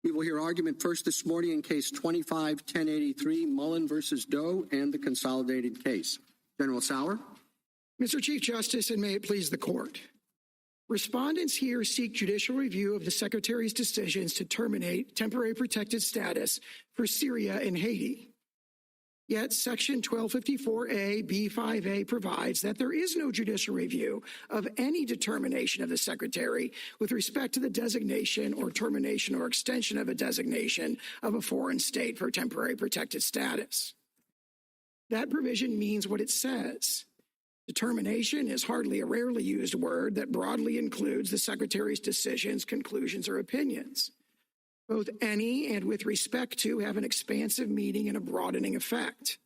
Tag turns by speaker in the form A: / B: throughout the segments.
A: We will hear argument first this morning in Case 25-1083, Mullin versus Doe, and the consolidated case. General Sauer.
B: Mr. Chief Justice, and may it please the Court. Respondents here seek judicial review of the Secretary's decisions to terminate temporary protected status for Syria and Haiti. Yet Section 1254A B5A provides that there is no judicial review of any determination of the Secretary with respect to the designation or termination or extension of a designation of a foreign state for temporary protected status. That provision means what it says. Determination is hardly a rarely used word that broadly includes the Secretary's decisions, conclusions, or opinions. Both any and with respect to have an expansive meaning and a broadening effect.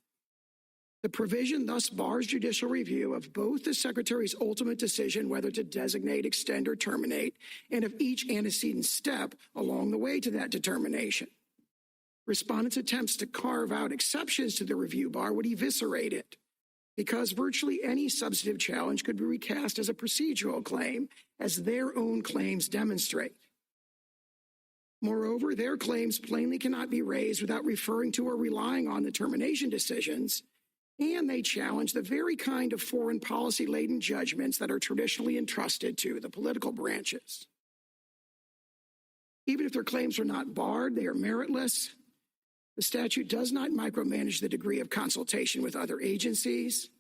B: The provision thus bars judicial review of both the Secretary's ultimate decision whether to designate, extend, or terminate, and of each antecedent step along the way to that determination. Respondents' attempts to carve out exceptions to the review bar would eviscerate it, because virtually any substantive challenge could be recast as a procedural claim, as their own claims demonstrate. Moreover, their claims plainly cannot be raised without referring to or relying on the termination decisions, and they challenge the very kind of foreign policy-laden judgments that are traditionally entrusted to the political branches. Even if their claims are not barred, they are meritless. The statute does not micromanage the degree of consultation with other agencies.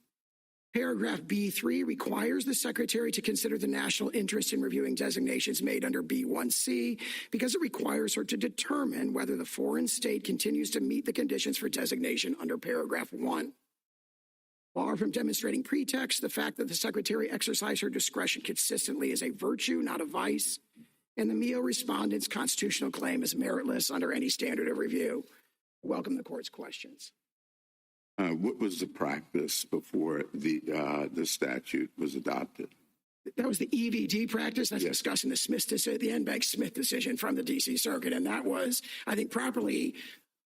B: Paragraph B3 requires the Secretary to consider the national interest in reviewing designations made under B1C because it requires her to determine whether the foreign state continues to meet the conditions for designation under paragraph 1. Far from demonstrating pretext, the fact that the Secretary exercised her discretion consistently is a virtue, not a vice, and the Miot respondent's constitutional claim is meritless under any standard of review. Welcome the Court's questions.
C: What was the practice before the statute was adopted?
B: That was the EVD practice. That's discussed in the the Enbank-Smith decision from the D.C. Circuit, and that was, I think, properly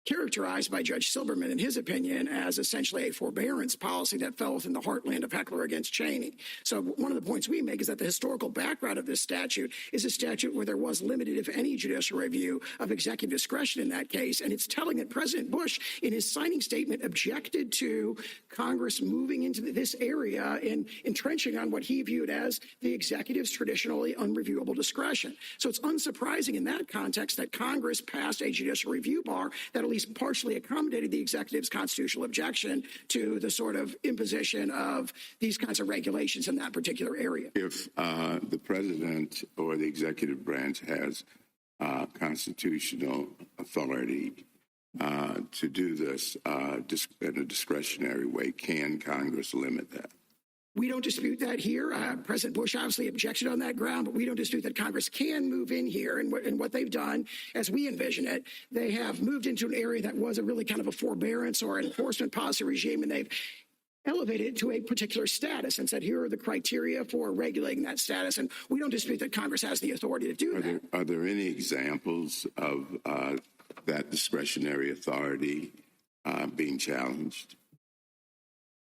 B: characterized by Judge Silberman, in his opinion, as essentially a forbearance policy that fell within the heartland of Heckler against Cheney. So one of the points we make is that the historical background of this statute is a statute where there was limited, if any, judicial review of executive discretion in that case. And it's telling that President Bush, in his signing statement, objected to Congress moving into this area and entrenching on what he viewed as the executive's traditionally unreviewable discretion. So it's unsurprising in that context that Congress passed a judicial review bar that at least partially accommodated the executive's constitutional objection to the sort of imposition of these kinds of regulations in that particular area.
C: If the president or the executive branch has constitutional authority to do this in a discretionary way, can Congress limit that?
B: We don't dispute that here. President Bush obviously objected on that ground, but we don't dispute that Congress can move in here. And what they've done, as we envision it, they have moved into an area that was a really kind of a forbearance or enforcement policy regime, and they've elevated it to a particular status and said, here are the criteria for regulating that status. And we don't dispute that Congress has the authority to do that.
C: Are there any examples of that discretionary authority being challenged?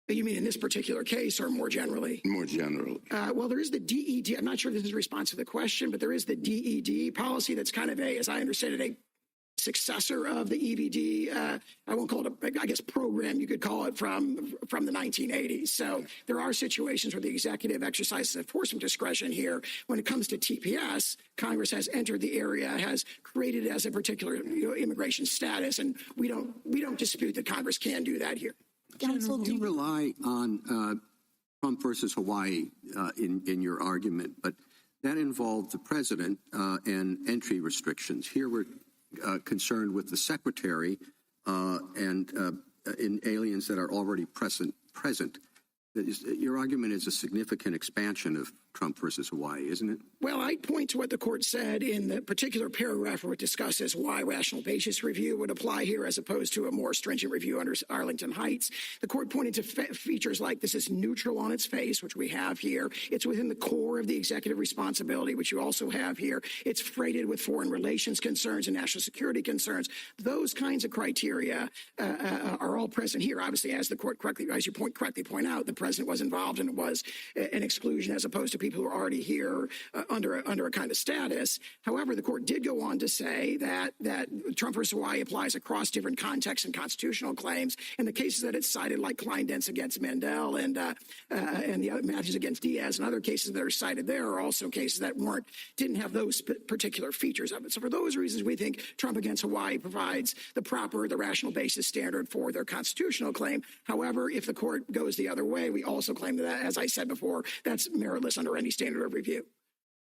B: You mean in this particular case or more generally?
C: More generally.
B: Well, there is the DED. I'm not sure if this is a response to the question, but there is the DED policy that's kind of as I understand it, a successor of the EVD. I won't call it I guess, program, you could call it, from the 1980s. So there are situations where the executive exercises enforcement discretion here. When it comes to TPS, Congress has entered the area, has created it as a particular immigration status, and we don't dispute that Congress can do that here.
A: Counsel, do you rely on Trump versus Hawaii in your argument, but that involved the president and entry restrictions. Here we're concerned with the secretary and in aliens that are already present. Your argument is a significant expansion of Trump versus Hawaii, isn't it?
B: Well, I point to what the court said in the particular paragraph where it discusses why rational basis review would apply here as opposed to a more stringent review under Arlington Heights. The court pointed to features like this is neutral on its face, which we have here. It's within the core of the executive responsibility, which you also have here. It's freighted with foreign relations concerns and national security concerns. Those kinds of criteria are all present here. Obviously, as the court correctly, as you correctly point out, the president was involved and it was an exclusion as opposed to people who are already here under a kind of status. However, the court did go on to say that Trump versus Hawaii applies across different contexts and constitutional claims. And the cases that it's cited, like Kleindentz against Mandel and the other matches against Diaz and other cases that are cited there, are also cases that didn't have those particular features of it. So for those reasons, we think Trump against Hawaii provides the rational basis standard for their constitutional claim. However, if the court goes the other way, we also claim that, as I said before, that's meritless under any standard of review.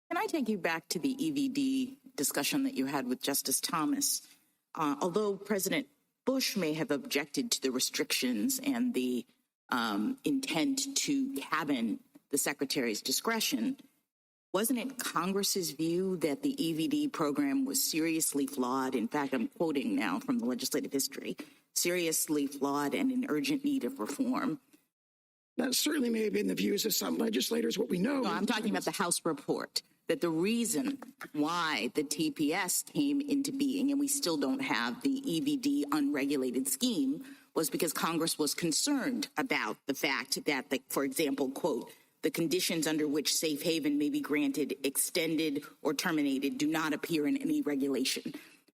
D: Can I take you back to the EVD discussion that you had with Justice Thomas? Although President Bush may have objected to the restrictions and the intent to cabin the secretary's discretion, wasn't it Congress's view that the EVD program was seriously flawed? In fact, I'm quoting now from the legislative history, seriously flawed and in urgent need of reform.
B: That certainly may have been the views of some legislators. What we know—
D: No, I'm talking about the House report, that the reason why the TPS came into being, and we still don't have the EVD unregulated scheme, was because Congress was concerned about the fact that, for example, quote, the conditions under which safe haven may be granted, extended, or terminated do not appear in any regulation.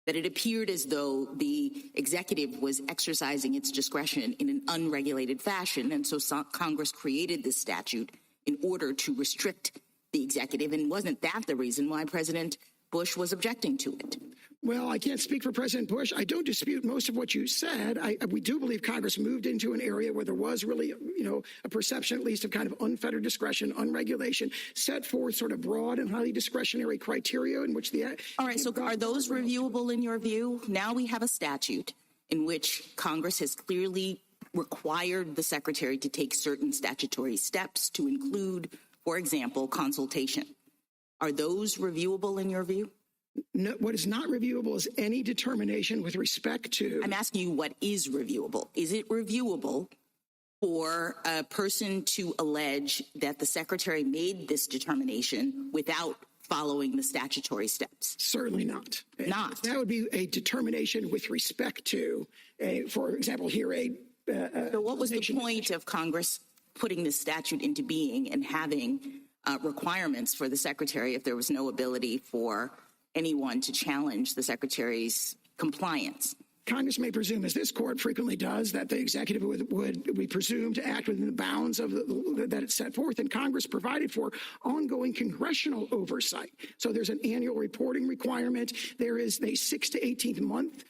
D: That it appeared as though the executive was exercising its discretion in an unregulated fashion, and so Congress created this statute in order to restrict the executive. And wasn't that the reason why President Bush was objecting to it?
B: Well, I can't speak for President Bush. I don't dispute most of what you said. We do believe Congress moved into an area where there was really, a perception at least of kind of unfettered discretion, unregulation, set forth sort of broad and highly discretionary criteria in which the—
D: All right, so are those reviewable in your view? Now we have a statute in which Congress has clearly required the secretary to take certain statutory steps to include, for example, consultation. Are those reviewable in your view?
B: No, what is not reviewable is any determination with respect to—
D: I'm asking you what is reviewable. Is it reviewable for a person to allege that the secretary made this determination without following the statutory steps?
B: Certainly not.
D: Not.
B: That would be a determination with respect to, for example, here
D: So what was the point of Congress putting this statute into being and having requirements for the secretary if there was no ability for anyone to challenge the secretary's compliance?
B: Congress may presume, as this court frequently does, that the executive would be presumed to act within the bounds of that it's set forth, and Congress provided for ongoing congressional oversight. So there's an annual reporting requirement. There is a 6 to 18 month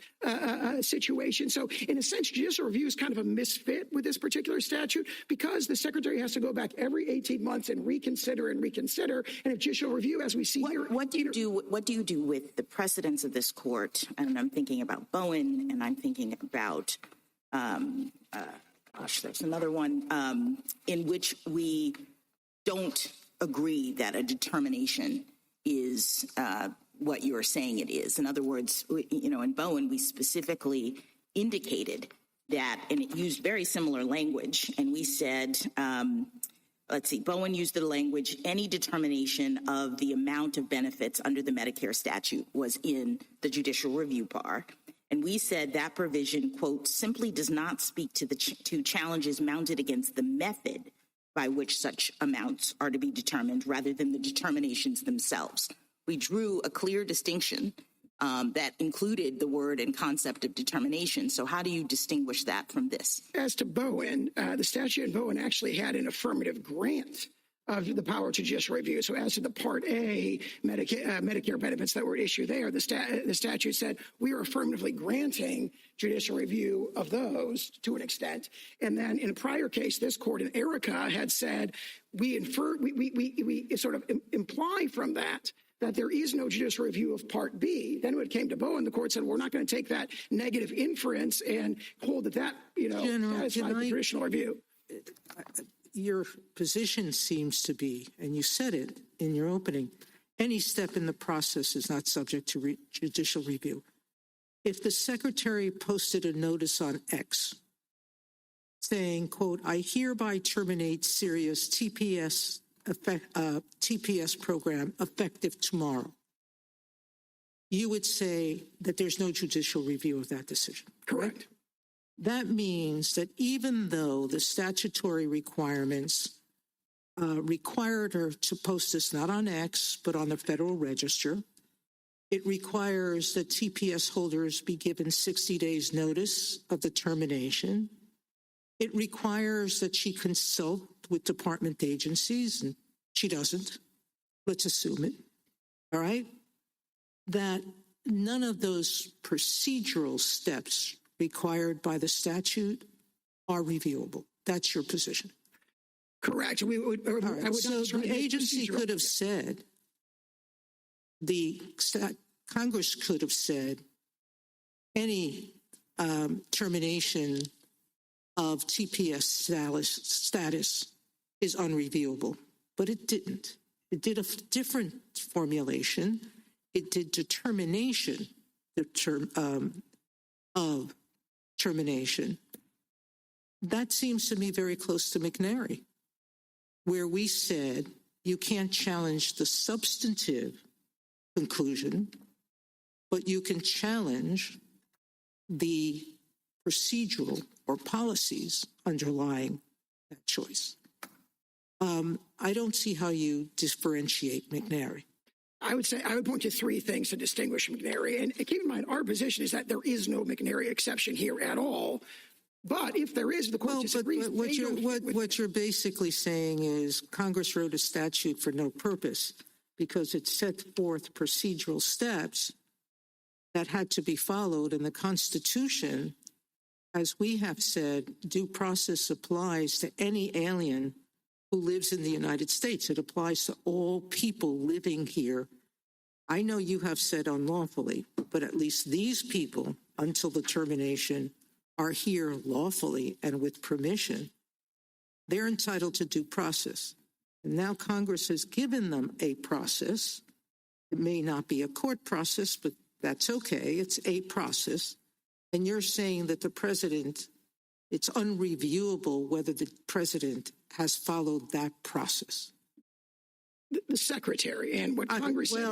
B: situation. So in a sense, judicial review is kind of a misfit with this particular statute because the secretary has to go back every 18 months and reconsider. And if judicial review, as we see here—
D: What do you do with the precedents of this court? And I'm thinking about Bowen, and I'm thinking about, there's another one in which we don't agree that a determination is what you're saying it is. In other words, in Bowen, we specifically indicated that, and it used very similar language, and we said, Bowen used the language, any determination of the amount of benefits under the Medicare statute was in the judicial review bar. And we said that provision, quote, simply does not speak to challenges mounted against the method by which such amounts are to be determined rather than the determinations themselves. We drew a clear distinction that included the word and concept of determination. So how do you distinguish that from this?
B: As to Bowen, the statute in Bowen actually had an affirmative grant of the power to judicial review. So as to the Part A Medicare benefits that were issued there, the statute said we are affirmatively granting judicial review of those to an extent. And then in a prior case, this court in Erica had said we sort of imply from that there is no judicial review of Part B. Then when it came to Bowen, the court said, we're not going to take that negative inference and hold that satisfies the traditional review.
E: Your position seems to be, and you said it in your opening, any step in the process is not subject to judicial review. If the secretary posted a notice on X saying, quote, I hereby terminate Syria's TPS program effective tomorrow, you would say that there's no judicial review of that decision.
B: Correct.
E: That means that even though the statutory requirements required her to post this not on X, but on the Federal Register. It requires that TPS holders be given 60 days notice of the termination. It requires that she consult with department agencies, and she doesn't. Let's assume it. All right? That none of those procedural steps required by the statute are reviewable. That's your position.
B: Correct. We would,
E: All right.
B: I would
E: So the agency could have said, Congress could have said, any termination of TPS status is unreviewable, but it didn't. It did a different formulation. It did determination of termination. That seems to me very close to McNary, where we said you can't challenge the substantive conclusion, but you can challenge the procedural or policies underlying that choice. I don't see how you differentiate McNary.
B: I would point to three things to distinguish McNary. And keep in mind, our position is that there is no McNary exception here at all. But if there is, the court disagrees.
E: What you're basically saying is Congress wrote a statute for no purpose because it set forth procedural steps that had to be followed. And the Constitution, as we have said, due process applies to any alien who lives in the United States. It applies to all people living here. I know you have said unlawfully, but at least these people, until the termination, are here lawfully and with permission. They're entitled to due process. And now Congress has given them a process. It may not be a court process, but that's okay. It's a process. And you're saying that the president, it's unreviewable whether the president has followed that process.
B: The secretary and what Congress said.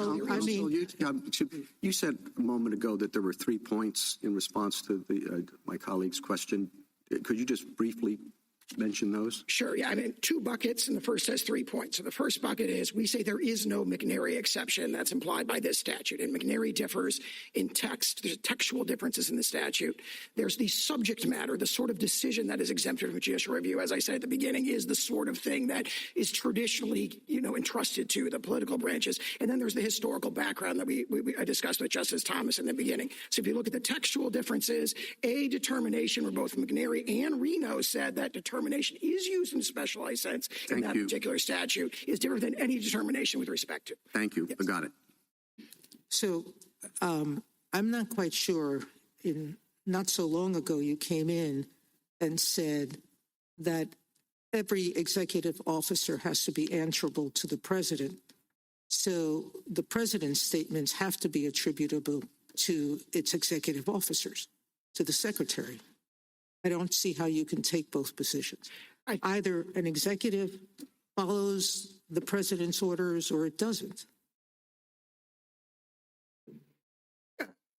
A: You said a moment ago that there were 3 points in response to my colleague's question. Could you just briefly mention those?
B: Sure. Yeah. I mean, 2 buckets, and the first has 3 points. So the first bucket is we say there is no McNary exception that's implied by this statute. And McNary differs in text. There's textual differences in the statute. There's the subject matter, the sort of decision that is exempted from judicial review, as I said at the beginning, is the sort of thing that is traditionally, entrusted to the political branches. And then there's the historical background that I discussed with Justice Thomas in the beginning. So if you look at the textual differences, a determination where both McNary and Reno said that determination is used in a specialized sense in that particular statute is different than any determination with respect to.
A: Thank you.
B: Yes.
A: I got it.
E: So I'm not quite sure. Not so long ago, you came in and said that every executive officer has to be answerable to the president. So the president's statements have to be attributable to its executive officers, to the secretary. I don't see how you can take both positions. Either an executive follows the president's orders or it doesn't.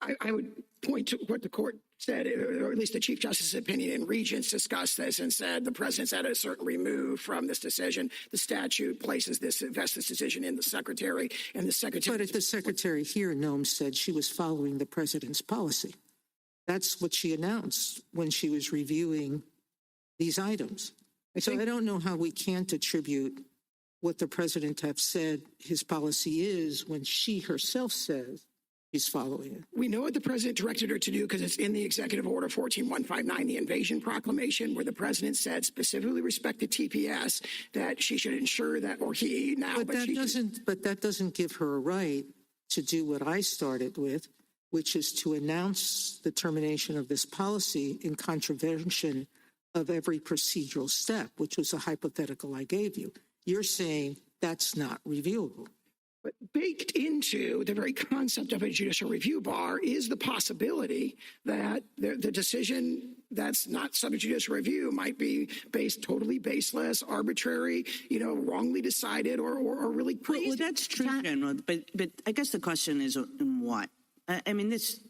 B: I would point to what the court said, or at least the Chief Justice's opinion in Regents discussed this and said the president's at a certain remove from this decision. The statute places this, vests this decision in the secretary, and the secretary.
E: But the secretary here, Noam, said she was following the president's policy. That's what she announced when she was reviewing these items. So I don't know how we can't attribute what the president have said his policy is when she herself says he's following it.
B: We know what the president directed her to do because it's in the Executive Order 14159, the Invasion Proclamation, where the president said specifically respect to TPS that she should ensure that, or he now.
E: But that doesn't give her a right to do what I started with, which is to announce the termination of this policy in contravention of every procedural step, which was a hypothetical I gave you. You're saying that's not reviewable.
B: But baked into the very concept of a judicial review bar is the possibility that the decision that's not subject to judicial review might be totally baseless, arbitrary, wrongly decided, or really crazy.
F: Well, that's true, General. But I guess the question is in what? I mean, this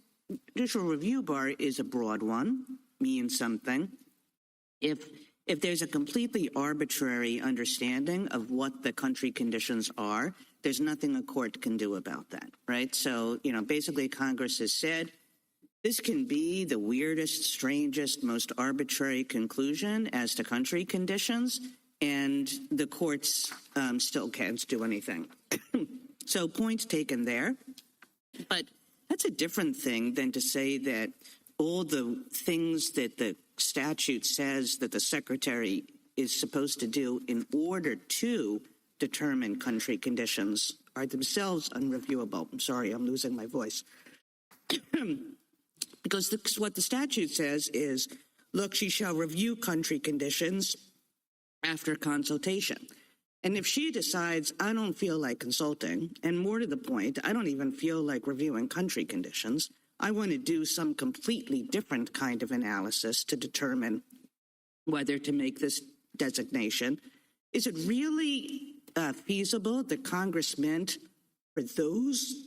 F: judicial review bar is a broad one, means something. If If there's a completely arbitrary understanding of what the country conditions are, there's nothing a court can do about that, right? So, basically Congress has said, this can be the weirdest, strangest, most arbitrary conclusion as to country conditions, and the courts still can't do anything. So point taken there. But that's a different thing than to say that all the things that the statute says that the secretary is supposed to do in order to determine country conditions are themselves unreviewable. I'm sorry, I'm losing my voice. Because what the statute says is, look, she shall review country conditions after consultation. And if she decides, I don't feel like consulting, and more to the point, I don't even feel like reviewing country conditions, I want to do some completely different kind of analysis to determine whether to make this designation. Is it really feasible that Congress meant for those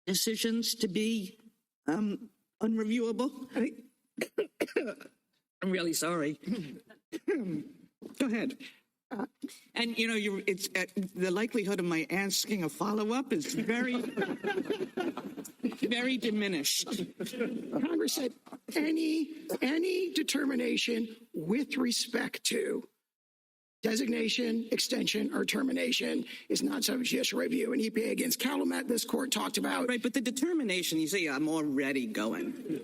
F: decisions to be unreviewable? I'm really sorry. Go ahead. And it's the likelihood of my asking a follow-up is very, very diminished.
B: Congress said any determination with respect to designation, extension, or termination is not subject to judicial review. And EPA against Calumet, this court talked about.
F: Right, but the determination, you say, I'm already going.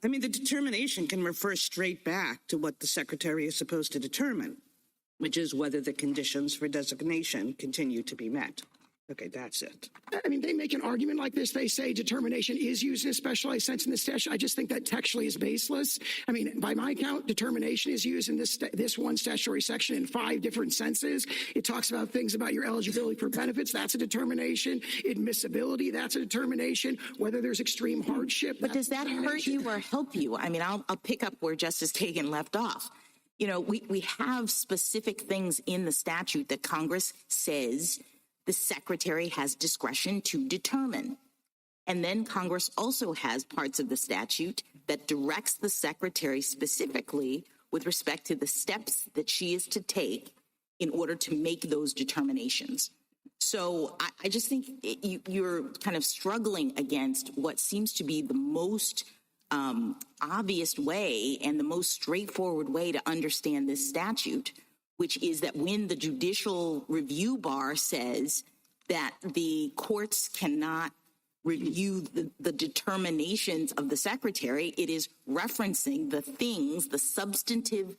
F: I mean, the determination can refer straight back to what the secretary is supposed to determine, which is whether the conditions for designation continue to be met. Okay, that's it.
B: I mean, they make an argument like this. They say determination is used in a specialized sense in the statute. I just think that textually is baseless. I mean, by my count, determination is used in this one statutory section in 5 different senses. It talks about things about your eligibility for benefits. That's a determination. Admissibility, that's a determination. Whether there's extreme hardship.
D: But does that hurt you or help you? I mean, I'll pick up where Justice Kagan left off. We have specific things in the statute that Congress says the secretary has discretion to determine. And then Congress also has parts of the statute that directs the secretary specifically with respect to the steps that she is to take in order to make those determinations. So I just think you're kind of struggling against what seems to be the most obvious way and the most straightforward way to understand this statute, which is that when the judicial review bar says that the courts cannot review the determinations of the secretary, it is referencing the things, the substantive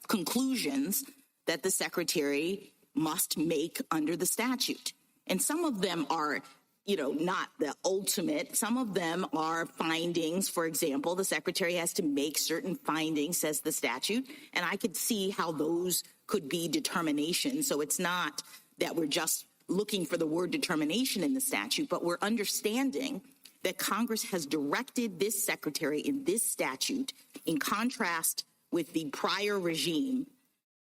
D: conclusions that the secretary must make under the statute. And some of them are not the ultimate. Some of them are findings. For example, the secretary has to make certain findings, says the statute, and I could see how those could be determinations. So it's not that we're just looking for the word determination in the statute, but we're understanding that Congress has directed this secretary in this statute, in contrast with the prior regime,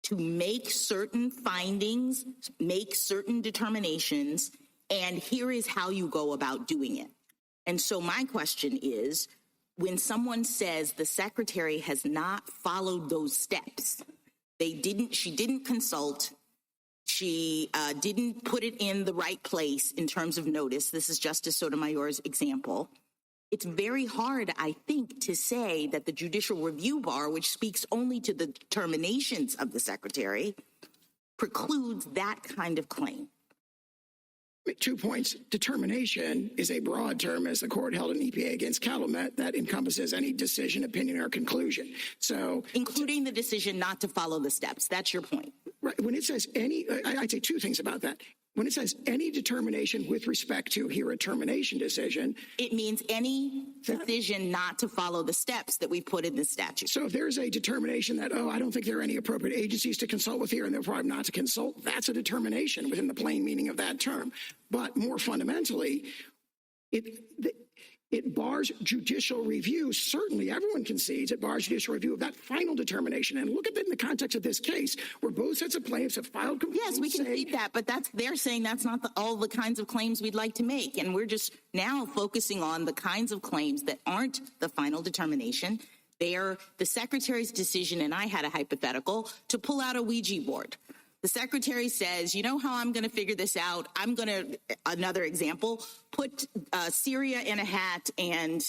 D: to make certain findings, make certain determinations, and here is how you go about doing it. And so my question is, when someone says the secretary has not followed those steps, she didn't consult, she didn't put it in the right place in terms of notice. This is Justice Sotomayor's example. It's very hard, I think, to say that the judicial review bar, which speaks only to the determinations of the secretary, precludes that kind of claim.
B: 2 points. Determination is a broad term, as the court held in EPA against Calumet, that encompasses any decision, opinion, or conclusion. So,
D: including the decision not to follow the steps. That's your point.
B: Right. When it says any, I'd say 2 things about that. When it says any determination with respect to a termination decision,
D: it means any decision not to follow the steps that we put in the statute.
B: So if there's a determination that, I don't think there are any appropriate agencies to consult with here, and therefore I'm not to consult, that's a determination within the plain meaning of that term. But more fundamentally, it bars judicial review. Certainly, everyone concedes it bars judicial review of that final determination. And look at it in the context of this case, where both sets of plaintiffs have filed complaints.
D: Yes, we concede that, but they're saying that's not all the kinds of claims we'd like to make. And we're just now focusing on the kinds of claims that aren't the final determination, The secretary's decision, and I had a hypothetical, to pull out a Ouija board. The secretary says, you know how I'm going to figure this out? I'm going to, another example, put Syria in a hat and,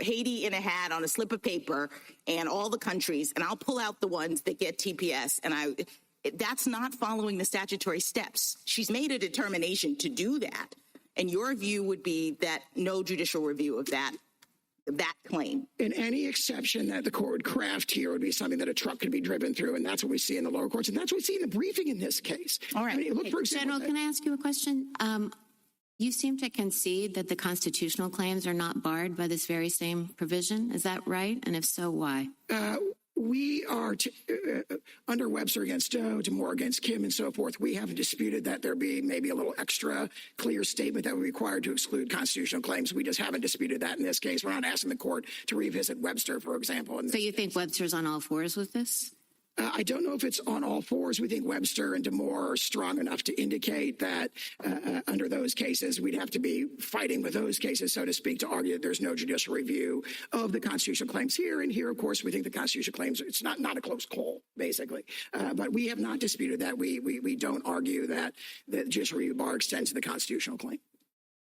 D: Haiti in a hat on a slip of paper and all the countries, and I'll pull out the ones that get TPS. And that's not following the statutory steps. She's made a determination to do that. And your view would be that no judicial review of that claim.
B: And any exception that the court would craft here would be something that a truck could be driven through, and that's what we see in the lower courts, and that's what we see in the briefing in this case.
D: All right.
B: I mean, look, for example,
G: General, can I ask you a question? You seem to concede that the constitutional claims are not barred by this very same provision. Is that right? And if so, why?
B: We are, under Webster against Doe, Moore against Kim, and so forth, we haven't disputed that there be maybe a little extra clear statement that would be required to exclude constitutional claims. We just haven't disputed that in this case. We're not asking the court to revisit Webster, for example.
G: So you think Webster's on all fours with this?
B: I don't know if it's on all fours. We think Webster and DeMoore are strong enough to indicate that under those cases, we'd have to be fighting with those cases, so to speak, to argue that there's no judicial review of the constitutional claims here. And here, of course, we think the constitutional claims, it's not a close call, basically. But we have not disputed that. We don't argue that the judicial review bar extends to the constitutional claim.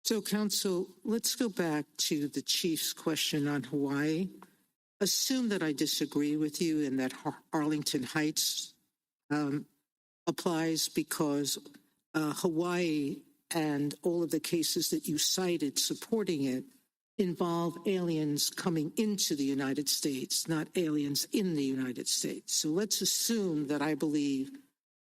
E: So, counsel, let's go back to the Chief's question on Hawaii. Assume that I disagree with you and that Arlington Heights applies because Hawaii and all of the cases that you cited supporting it involve aliens coming into the United States, not aliens in the United States. So let's assume that I believe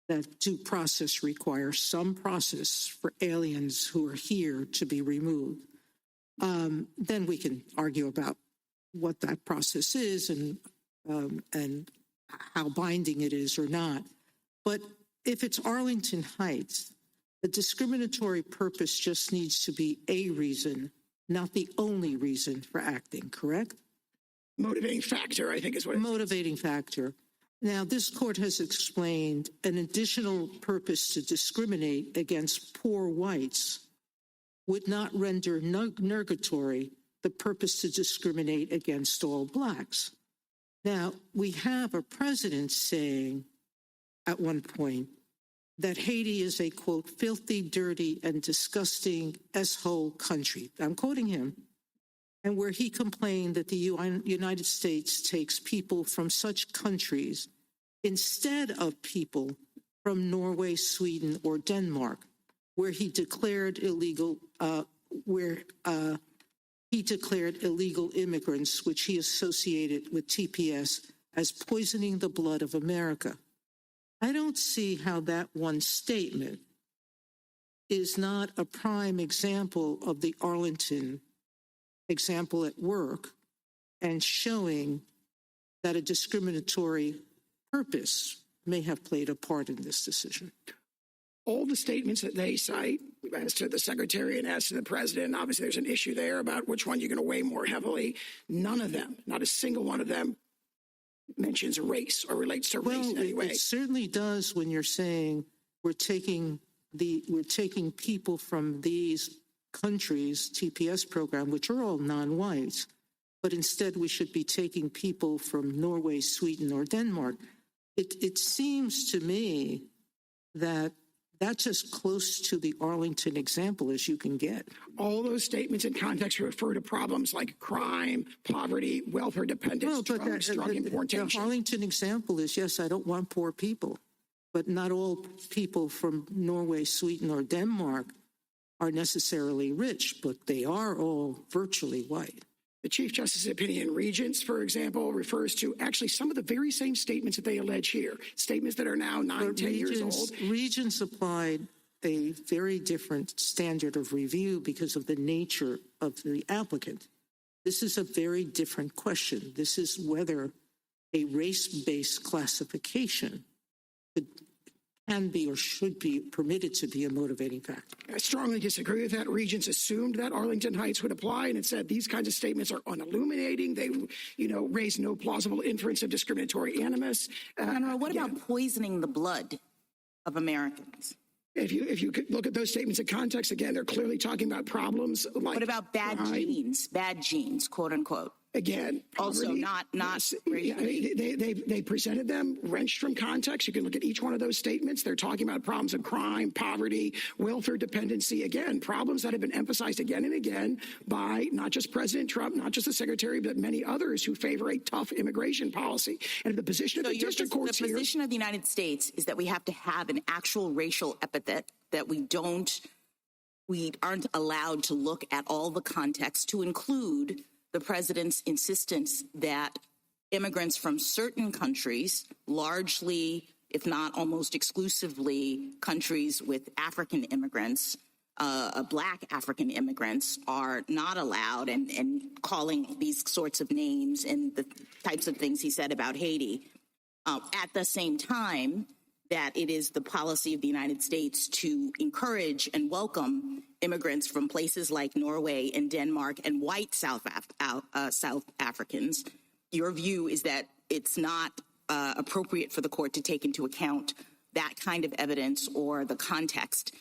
E: that due process requires some process for aliens who are here to be removed. Then we can argue about what that process is and how binding it is or not. But if it's Arlington Heights, the discriminatory purpose just needs to be a reason, not the only reason for acting, correct?
B: Motivating factor, I think is what it is.
E: Motivating factor. Now, this court has explained an additional purpose to discriminate against poor whites would not render nugatory the purpose to discriminate against all blacks. Now, we have a president saying at one point that Haiti is a, quote, filthy, dirty, and disgusting S-hole country. I'm quoting him. And where he complained that the United States takes people from such countries instead of people from Norway, Sweden, or Denmark, where he declared illegal immigrants, which he associated with TPS, as poisoning the blood of America. I don't see how that one statement is not a prime example of the Arlington example at work and showing that a discriminatory purpose may have played a part in this decision.
B: All the statements that they cite as to the secretary and as to the president, obviously there's an issue there about which one you're going to weigh more heavily. None of them, not a single one of them, mentions race or relates to race in any way.
E: It certainly does when you're saying we're taking people from these countries, TPS program, which are all non-whites, but instead we should be taking people from Norway, Sweden, or Denmark. It seems to me that that's as close to the Arlington example as you can get.
B: All those statements in context refer to problems like crime, poverty, welfare dependence, drugs, drug importation.
E: The Arlington example is, yes, I don't want poor people, but not all people from Norway, Sweden, or Denmark are necessarily rich, but they are all virtually white.
B: The Chief Justice's opinion in Regents, for example, refers to actually some of the very same statements that they allege here, statements that are now 9-10 years old.
E: Regents applied a very different standard of review because of the nature of the applicant. This is a very different question. This is whether a race-based classification can be or should be permitted to be a motivating factor.
B: I strongly disagree with that. Regents assumed that Arlington Heights would apply, and it said these kinds of statements are unilluminating. They, raise no plausible inference of discriminatory animus.
D: What about poisoning the blood of Americans?
B: If you could look at those statements in context, again, they're clearly talking about problems like...
D: What about bad genes, quote unquote?
B: Again,
D: Also
B: poverty,
D: not
B: yes,
D: racially.
B: they presented them wrenched from context. You can look at each one of those statements. They're talking about problems of crime, poverty, welfare dependency. Again, problems that have been emphasized again and again by not just President Trump, not just the Secretary, but many others who favor a tough immigration policy. And the position of the district courts
D: the position of the United States is that we have to have an actual racial epithet, that we aren't allowed to look at all the context to include the president's insistence that immigrants from certain countries, largely, if not almost exclusively, countries with African immigrants, black African immigrants, are not allowed, and calling these sorts of names and the types of things he said about Haiti. At the same time, that it is the policy of the United States to encourage and welcome immigrants from places like Norway and Denmark and white South Africans. Your view is that it's not appropriate for the court to take into account that kind of evidence or the context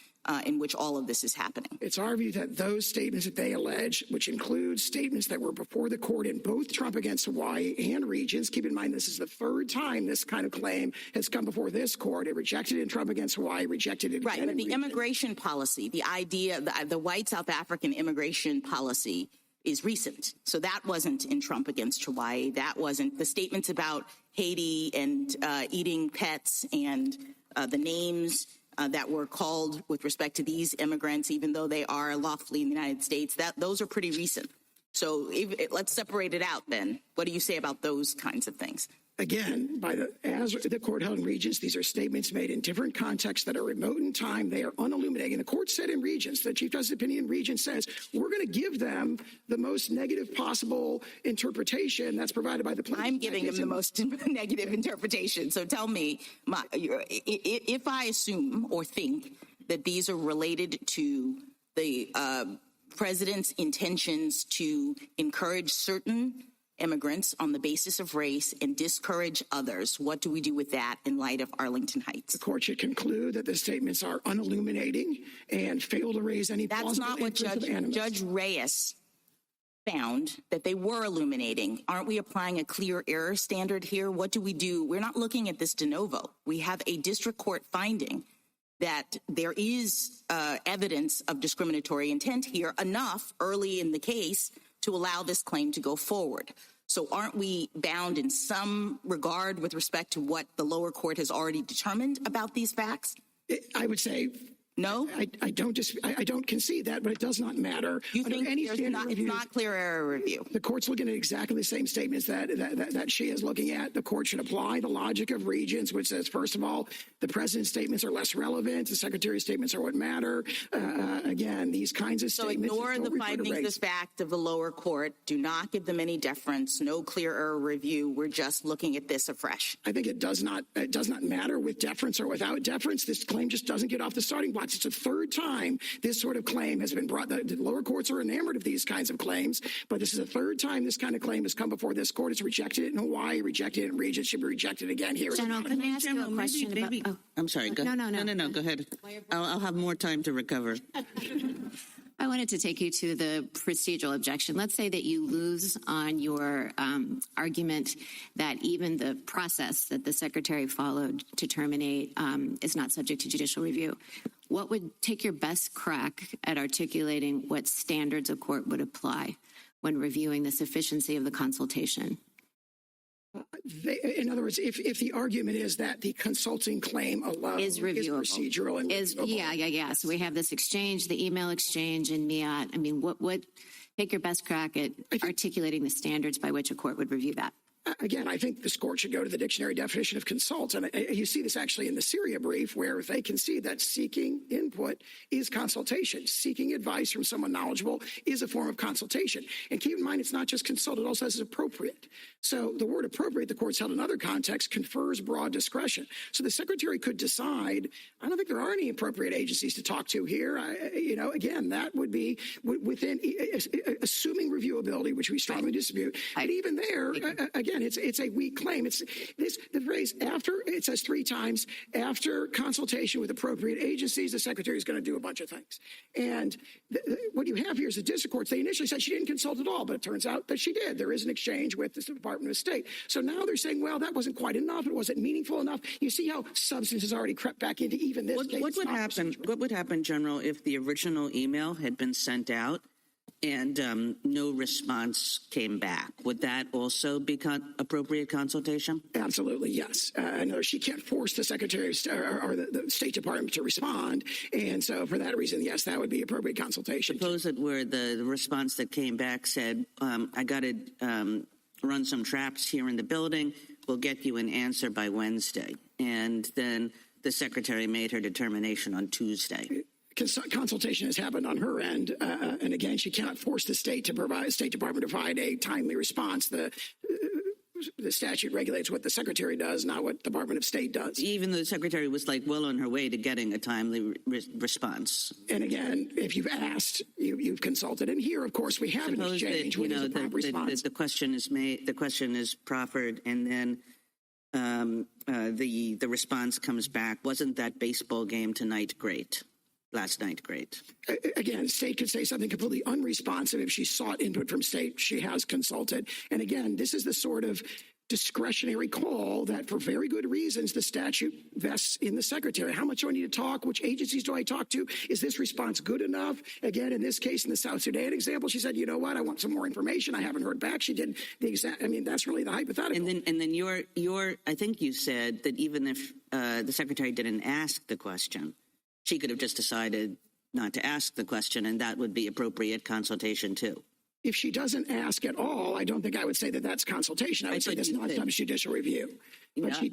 D: in which all of this is happening.
B: It's our view that those statements that they allege, which include statements that were before the court in both Trump against Hawaii and Regents, keep in mind this is the third time this kind of claim has come before this court. It rejected it in Trump against Hawaii, rejected it
D: right,
B: again
D: but the
B: in
D: immigration policy, the idea, the white South African immigration policy is recent. So that wasn't in Trump against Hawaii. That wasn't the statements about Haiti and eating pets and the names that were called with respect to these immigrants, even though they are lawfully in the United States, those are pretty recent. So let's separate it out then. What do you say about those kinds of things?
B: Again, as the court held in Regents, these are statements made in different contexts that are remote in time. They are unilluminating. The court said in Regents, the Chief Justice's opinion in Regents says, we're going to give them the most negative possible interpretation that's provided by the plaintiff.
D: I'm giving them the most negative interpretation. So tell me, if I assume or think that these are related to the president's intentions to encourage certain immigrants on the basis of race and discourage others, what do we do with that in light of Arlington Heights?
B: The court should conclude that the statements are unilluminating and fail to raise any
D: That's
B: plausible
D: not what
B: inference of animus.
D: Judge Reyes found, that they were illuminating. Aren't we applying a clear error standard here? What do we do? We're not looking at this de novo. We have a district court finding that there is evidence of discriminatory intent here, enough early in the case to allow this claim to go forward. So aren't we bound in some regard with respect to what the lower court has already determined about these facts?
B: I would say
D: no.
B: I don't concede that, but it does not matter.
D: You think it's not clear error review?
B: The court's looking at exactly the same statements that she is looking at. The court should apply the logic of Regents, which says, first of all, the president's statements are less relevant. The secretary's statements are what matter. Again, these kinds of statements.
D: So ignore the findings of fact of the lower court. Do not give them any deference. No clear error review. We're just looking at this afresh.
B: I think it does not matter with deference or without deference. This claim just doesn't get off the starting block. It's the third time this sort of claim has been brought. The lower courts are enamored of these kinds of claims, but this is the third time this kind of claim has come before this court. It's rejected it in Hawaii, rejected it in Regents, should be rejected again here.
G: General, can I ask you a question about... Oh.
F: I'm sorry. Go, no. Go ahead. I'll have more time to recover.
G: I wanted to take you to the procedural objection. Let's say that you lose on your argument that even the process that the secretary followed to terminate is not subject to judicial review. What would take your best crack at articulating what standards a court would apply when reviewing the sufficiency of the consultation?
B: In other words, if the argument is that the consulting claim alone
G: is reviewable,
B: is procedural and
G: yeah. So we have this exchange, the email exchange in Miot. I mean, what would take your best crack at articulating the standards by which a court would review that?
B: Again, I think this court should go to the dictionary definition of consult. And you see this actually in the Syria brief, where they concede that seeking input is consultation. Seeking advice from someone knowledgeable is a form of consultation. And keep in mind, it's not just consult, it also says appropriate. So the word appropriate, the court's held in other contexts, confers broad discretion. So the secretary could decide, I don't think there are any appropriate agencies to talk to here. Again, that would be within, assuming reviewability, which we strongly dispute. But even there, again, again, it's a weak claim. It's the phrase after, it says 3 times, after consultation with appropriate agencies, the secretary is going to do a bunch of things. And what you have here is the district courts. They initially said she didn't consult at all, but it turns out that she did. There is an exchange with the Department of State. So now they're saying, well, that wasn't quite enough. It wasn't meaningful enough. You see how substance has already crept back into even this case.
F: What would happen, General, if the original email had been sent out and no response came back? Would that also be appropriate consultation?
B: Absolutely, yes. No, she can't force the Secretary or the State Department to respond. And so for that reason, yes, that would be appropriate consultation.
F: Suppose it were the response that came back said, I got to run some traps here in the building. We'll get you an answer by Wednesday. And then the Secretary made her determination on Tuesday.
B: Consultation has happened on her end, and again, she cannot force the State Department to provide a timely response. The statute regulates what the Secretary does, not what the Department of State does.
F: Even though the Secretary was well on her way to getting a timely response.
B: And again, if you've asked, you've consulted. And here, of course, we have an exchange with a prompt response.
F: The question is made. The question is proffered, and then the response comes back. Wasn't that baseball game tonight great? Last night, great.
B: Again, State could say something completely unresponsive. If she sought input from State, she has consulted. And again, this is the sort of discretionary call that, for very good reasons, the statute vests in the Secretary. How much do I need to talk? Which agencies do I talk to? Is this response good enough? Again, in this case, in the South Sudan example, she said, you know what, I want some more information. I haven't heard back. She did the exact, that's really the hypothetical.
F: And then your I think you said that even if the Secretary didn't ask the question, she could have just decided not to ask the question, and that would be appropriate consultation too.
B: If she doesn't ask at all, I don't think I would say that that's consultation. I would say that's not some judicial review.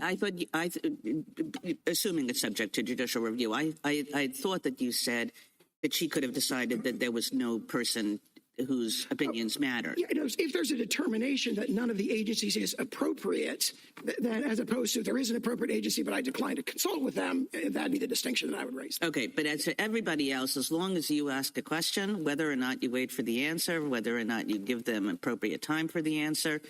F: I thought, assuming it's subject to judicial review, I thought that you said that she could have decided that there was no person whose opinions mattered.
B: Yeah, if there's a determination that none of the agencies is appropriate, then as opposed to there is an appropriate agency, but I decline to consult with them, that'd be the distinction that I would raise.
F: Okay, but as to everybody else, as long as you ask a question, whether or not you wait for the answer, whether or not you give them appropriate time for the answer,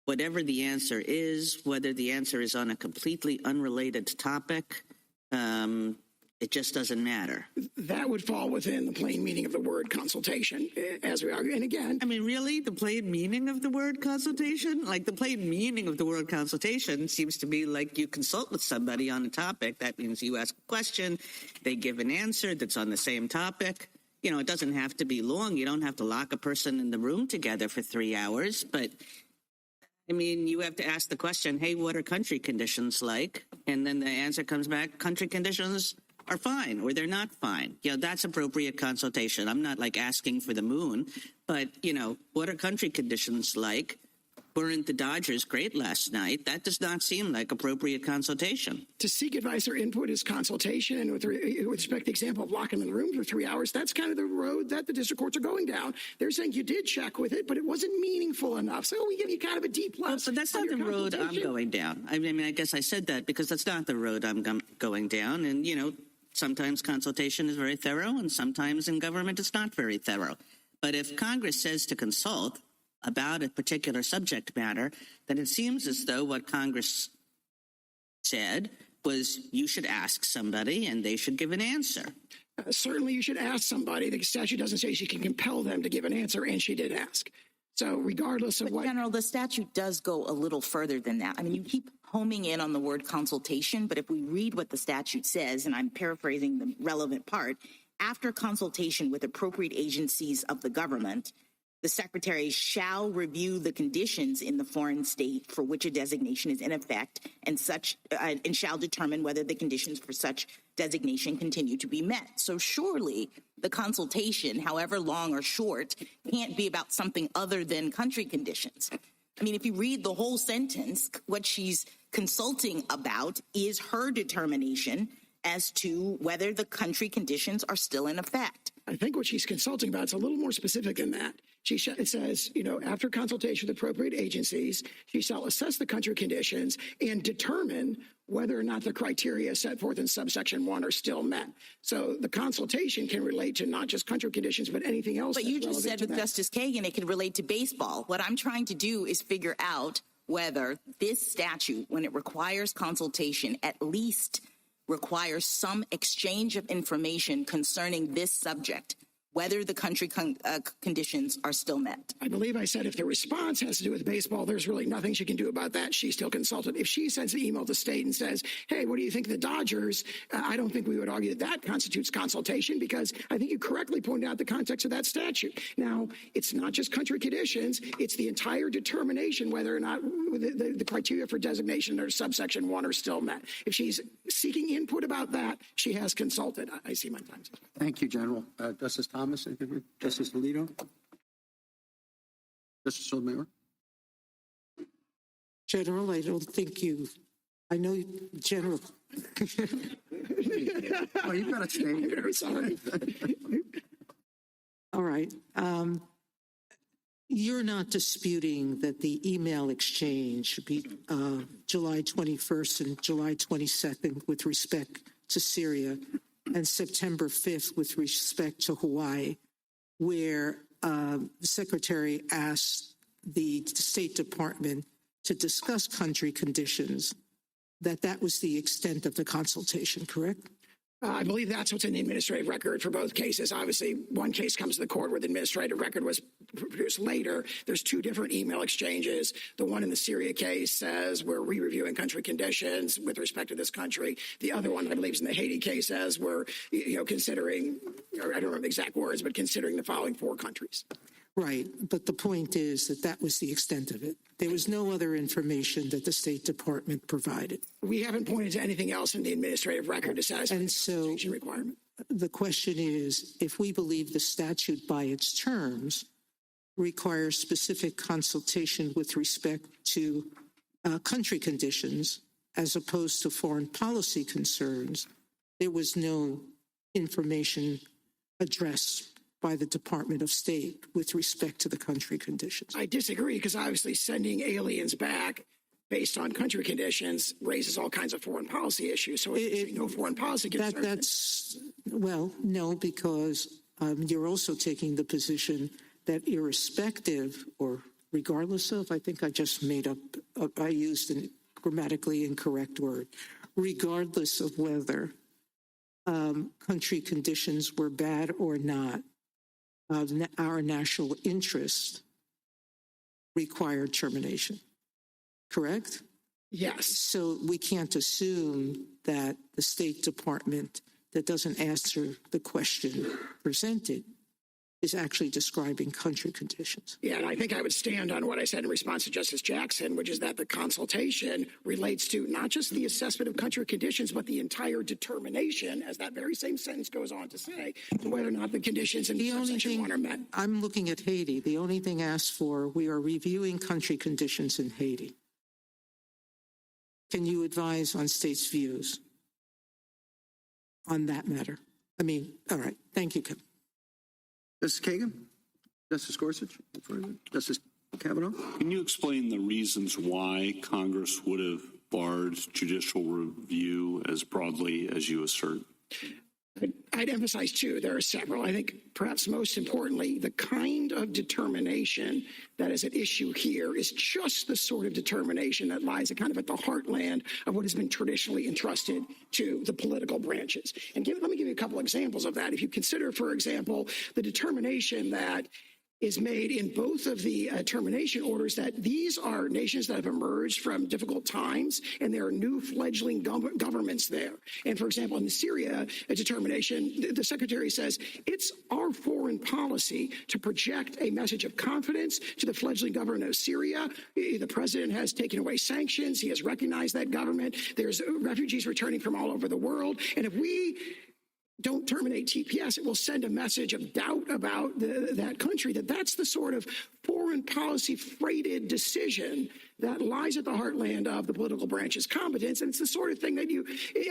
F: whatever the answer is, whether the answer is on a completely unrelated topic, it just doesn't matter.
B: That would fall within the plain meaning of the word consultation, as we argue. And again,
F: really, the plain meaning of the word consultation? Like, the plain meaning of the word consultation seems to be like you consult with somebody on a topic. That means you ask a question, they give an answer that's on the same topic. It doesn't have to be long. You don't have to lock a person in the room together for 3 hours. But, you have to ask the question, hey, what are country conditions like? And then the answer comes back, country conditions are fine or they're not fine. That's appropriate consultation. I'm not asking for the moon, but what are country conditions like? Weren't the Dodgers great last night? That does not seem like appropriate consultation.
B: To seek advice or input is consultation, and with respect to the example of locking them in the room for 3 hours, that's kind of the road that the district courts are going down. They're saying you did check with it, but it wasn't meaningful enough. So we give you kind of a D+.
F: But that's not the road I'm going down. I guess I said that because that's not the road I'm going down. And, sometimes consultation is very thorough, and sometimes in government it's not very thorough. But if Congress says to consult about a particular subject matter, then it seems as though what Congress said was you should ask somebody and they should give an answer.
B: Certainly you should ask somebody. The statute doesn't say she can compel them to give an answer, and she did ask. So regardless of what...
D: General, the statute does go a little further than that. You keep homing in on the word consultation, but if we read what the statute says, and I'm paraphrasing the relevant part, after consultation with appropriate agencies of the government, the Secretary shall review the conditions in the foreign state for which a designation is in effect and shall determine whether the conditions for such designation continue to be met. So surely the consultation, however long or short, can't be about something other than country conditions. If you read the whole sentence, what she's consulting about is her determination as to whether the country conditions are still in effect.
B: I think what she's consulting about is a little more specific than that. It says, after consultation with appropriate agencies, she shall assess the country conditions and determine whether or not the criteria set forth in subsection 1 are still met. So the consultation can relate to not just country conditions, but anything else.
D: But you just said with Justice Kagan, it can relate to baseball. What I'm trying to do is figure out whether this statute, when it requires consultation, at least requires some exchange of information concerning this subject, whether the country conditions are still met.
B: I believe I said if the response has to do with baseball, there's really nothing she can do about that. She's still consulted. If she sends an email to state and says, hey, what do you think of the Dodgers? I don't think we would argue that that constitutes consultation, because I think you correctly pointed out the context of that statute. Now, it's not just country conditions. It's the entire determination whether or not the criteria for designation under subsection 1 are still met. If she's seeking input about that, she has consulted. I see my time's up.
A: Thank you, General. Justice Thomas, Justice Alito, Justice Sotomayor.
E: General, I don't think I know, General.
A: Oh, you've got to stay here.
B: Sorry.
E: All right. You're not disputing that the email exchange be July 21st and July 22nd with respect to Syria, and September 5th with respect to Hawaii, where the Secretary asked the State Department to discuss country conditions, that was the extent of the consultation, correct?
B: I believe that's what's in the administrative record for both cases. Obviously, one case comes to the court where the administrative record was produced later. There's two different email exchanges. The one in the Syria case says we're re-reviewing country conditions with respect to this country. The other one, I believe, is in the Haiti case, says we're considering, or I don't know the exact words, but considering the following 4 countries.
E: Right, but the point is that was the extent of it. There was no other information that the State Department provided.
B: We haven't pointed to anything else in the administrative record to satisfy the consultation requirement.
E: The question is, if we believe the statute by its terms requires specific consultation with respect to country conditions as opposed to foreign policy concerns, there was no information addressed by the Department of State with respect to the country conditions.
B: I disagree, because obviously sending aliens back based on country conditions raises all kinds of foreign policy issues. So no foreign policy concerns.
E: No, because you're also taking the position that irrespective or regardless of, I think I just made up, I used a grammatically incorrect word, regardless of whether country conditions were bad or not, our national interest required termination, correct?
B: Yes.
E: So we can't assume that the State Department that doesn't answer the question presented is actually describing country conditions.
B: Yeah, and I think I would stand on what I said in response to Justice Jackson, which is that the consultation relates to not just the assessment of country conditions, but the entire determination, as that very same sentence goes on to say, whether or not the conditions in subsection 1 are met.
E: I'm looking at Haiti. The only thing asked for, we are reviewing country conditions in Haiti. Can you advise on states' views on that matter? All right. Thank you, Kim.
A: Justice Kagan, Justice Gorsuch, Justice Kavanaugh.
H: Can you explain the reasons why Congress would have barred judicial review as broadly as you assert?
B: I'd emphasize 2. There are several. I think perhaps most importantly, the kind of determination that is at issue here is just the sort of determination that lies at the heartland of what has been traditionally entrusted to the political branches. And let me give you a couple examples of that. If you consider, for example, the determination that is made in both of the termination orders that these are nations that have emerged from difficult times, and there are new fledgling governments there. And for example, in the Syria determination, the Secretary says it's our foreign policy to project a message of confidence to the fledgling government of Syria. The president has taken away sanctions. He has recognized that government. There's refugees returning from all over the world. And if we don't terminate TPS, it will send a message of doubt about that country, that's the sort of foreign policy freighted decision that lies at the heartland of the political branch's competence. And it's the sort of thing that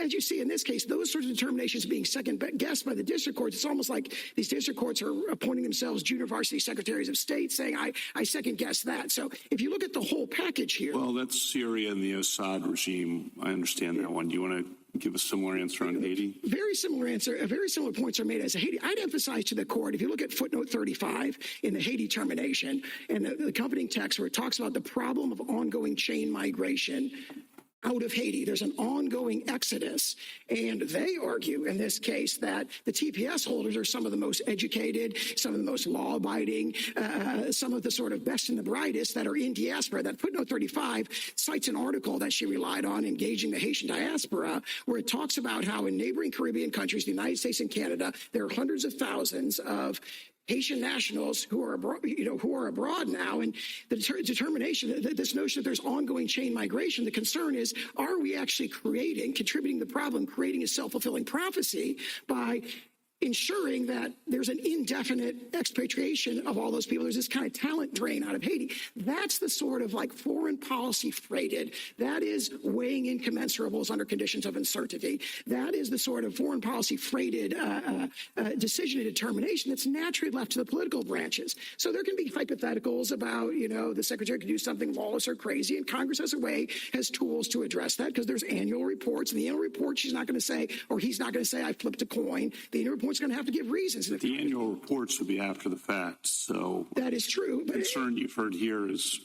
B: as you see in this case, those sorts of determinations being second guessed by the district courts. It's almost like these district courts are appointing themselves junior varsity secretaries of state, saying, I second guess that. So if you look at the whole package here.
H: Well, that's Syria and the Assad regime. I understand that one. Do you want to give a similar answer on Haiti?
B: Very similar answer. Very similar points are made as to Haiti. I'd emphasize to the court, if you look at footnote 35 in the Haiti termination and the accompanying text where it talks about the problem of ongoing chain migration out of Haiti. There's an ongoing exodus. And they argue in this case that the TPS holders are some of the most educated, some of the most law-abiding, some of the sort of best and the brightest that are in diaspora. That footnote 35 cites an article that she relied on, Engaging the Haitian Diaspora, where it talks about how in neighboring Caribbean countries, the United States and Canada, there are hundreds of thousands of Haitian nationals who are abroad now, and the determination, this notion that there's ongoing chain migration, the concern is, are we actually contributing the problem, creating a self-fulfilling prophecy by ensuring that there's an indefinite expatriation of all those people. There's this kind of talent drain out of Haiti. That's the sort of like foreign policy freighted. That is weighing incommensurables under conditions of uncertainty. That is the sort of foreign policy freighted decision and determination that's naturally left to the political branches. So there can be hypotheticals about, the secretary could do something lawless or crazy, and Congress has tools to address that because there's annual reports. In the annual report, she's not going to say, or he's not going to say, I flipped a coin. The annual report going to have to give reasons.
H: The annual reports will be after the fact, so
B: that is true.
H: The concern you've heard here is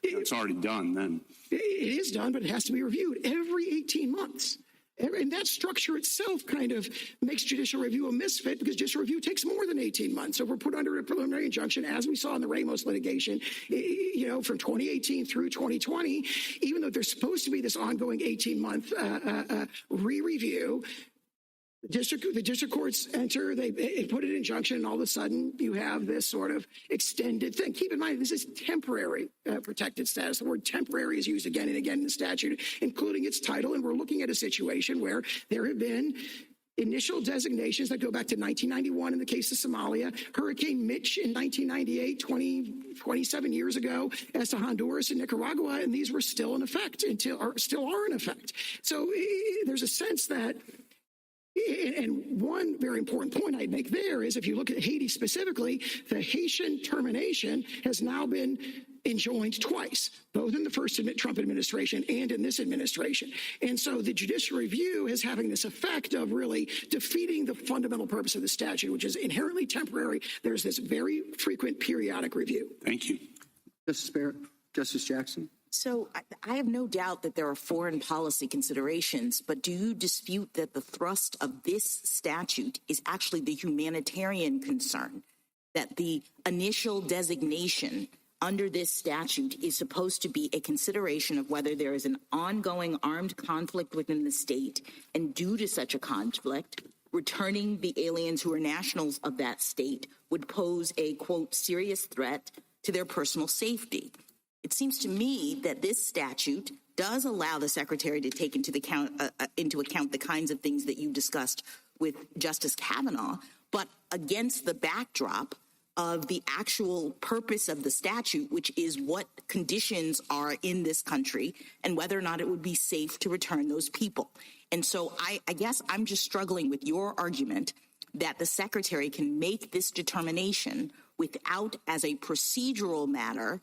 H: it's already done then.
B: It is done, but it has to be reviewed every 18 months. And that structure itself kind of makes judicial review a misfit because judicial review takes more than 18 months. So we're put under a preliminary injunction, as we saw in the Ramos litigation, from 2018 through 2020, even though there's supposed to be this ongoing 18-month re-review. The district courts enter, they put an injunction, and all of a sudden you have this sort of extended thing. Keep in mind, this is temporary protected status. The word temporary is used again and again in the statute, including its title, and we're looking at a situation where there have been initial designations that go back to 1991 in the case of Somalia, Hurricane Mitch in 1998, 27 years ago, as to Honduras and Nicaragua, and these were still in effect still are in effect. So there's a sense that. And one very important point I'd make there is if you look at Haiti specifically, the Haitian termination has now been enjoined twice, both in the first Trump administration and in this administration. And so the judicial review is having this effect of really defeating the fundamental purpose of the statute, which is inherently temporary. There's this very frequent periodic review.
H: Thank you.
A: Justice Barrett, Justice Jackson.
D: So I have no doubt that there are foreign policy considerations, but do you dispute that the thrust of this statute is actually the humanitarian concern, that the initial designation under this statute is supposed to be a consideration of whether there is an ongoing armed conflict within the state, and due to such a conflict, returning the aliens who are nationals of that state would pose a, quote, serious threat to their personal safety. It seems to me that this statute does allow the secretary to take into account the kinds of things that you discussed with Justice Kavanaugh, but against the backdrop of the actual purpose of the statute, which is what conditions are in this country and whether or not it would be safe to return those people. And so I guess I'm just struggling with your argument that the secretary can make this determination without, as a procedural matter,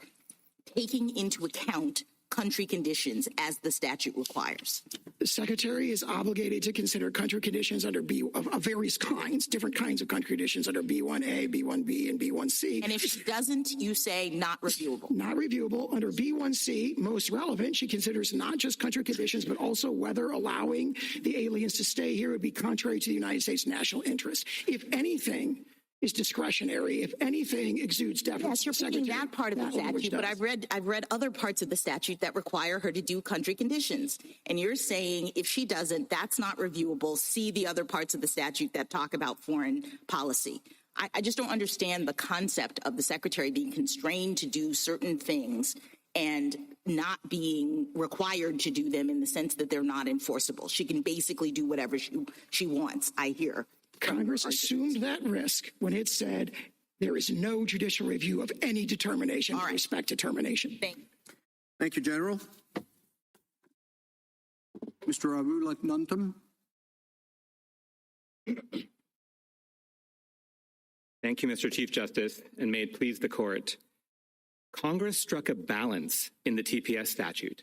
D: taking into account country conditions as the statute requires.
B: The secretary is obligated to consider country conditions under of various kinds, different kinds of country conditions under B1A, B1B, and B1C.
D: And if she doesn't, you say not reviewable.
B: Not reviewable. Under B1C, most relevant, she considers not just country conditions, but also whether allowing the aliens to stay here would be contrary to the United States national interest. If anything is discretionary, if anything exudes deference.
D: Yes, you're picking that part of the statute, but I've read other parts of the statute that require her to do country conditions. And you're saying if she doesn't, that's not reviewable. See the other parts of the statute that talk about foreign policy. I just don't understand the concept of the secretary being constrained to do certain things and not being required to do them in the sense that they're not enforceable. She can basically do whatever she wants, I hear.
B: Congress assumed that risk when it said there is no judicial review of any determination with respect to termination.
A: Thank you, General. Mr. Arulanantham.
I: Thank you, Mr. Chief Justice, and may it please the court. Congress struck a balance in the TPS statute.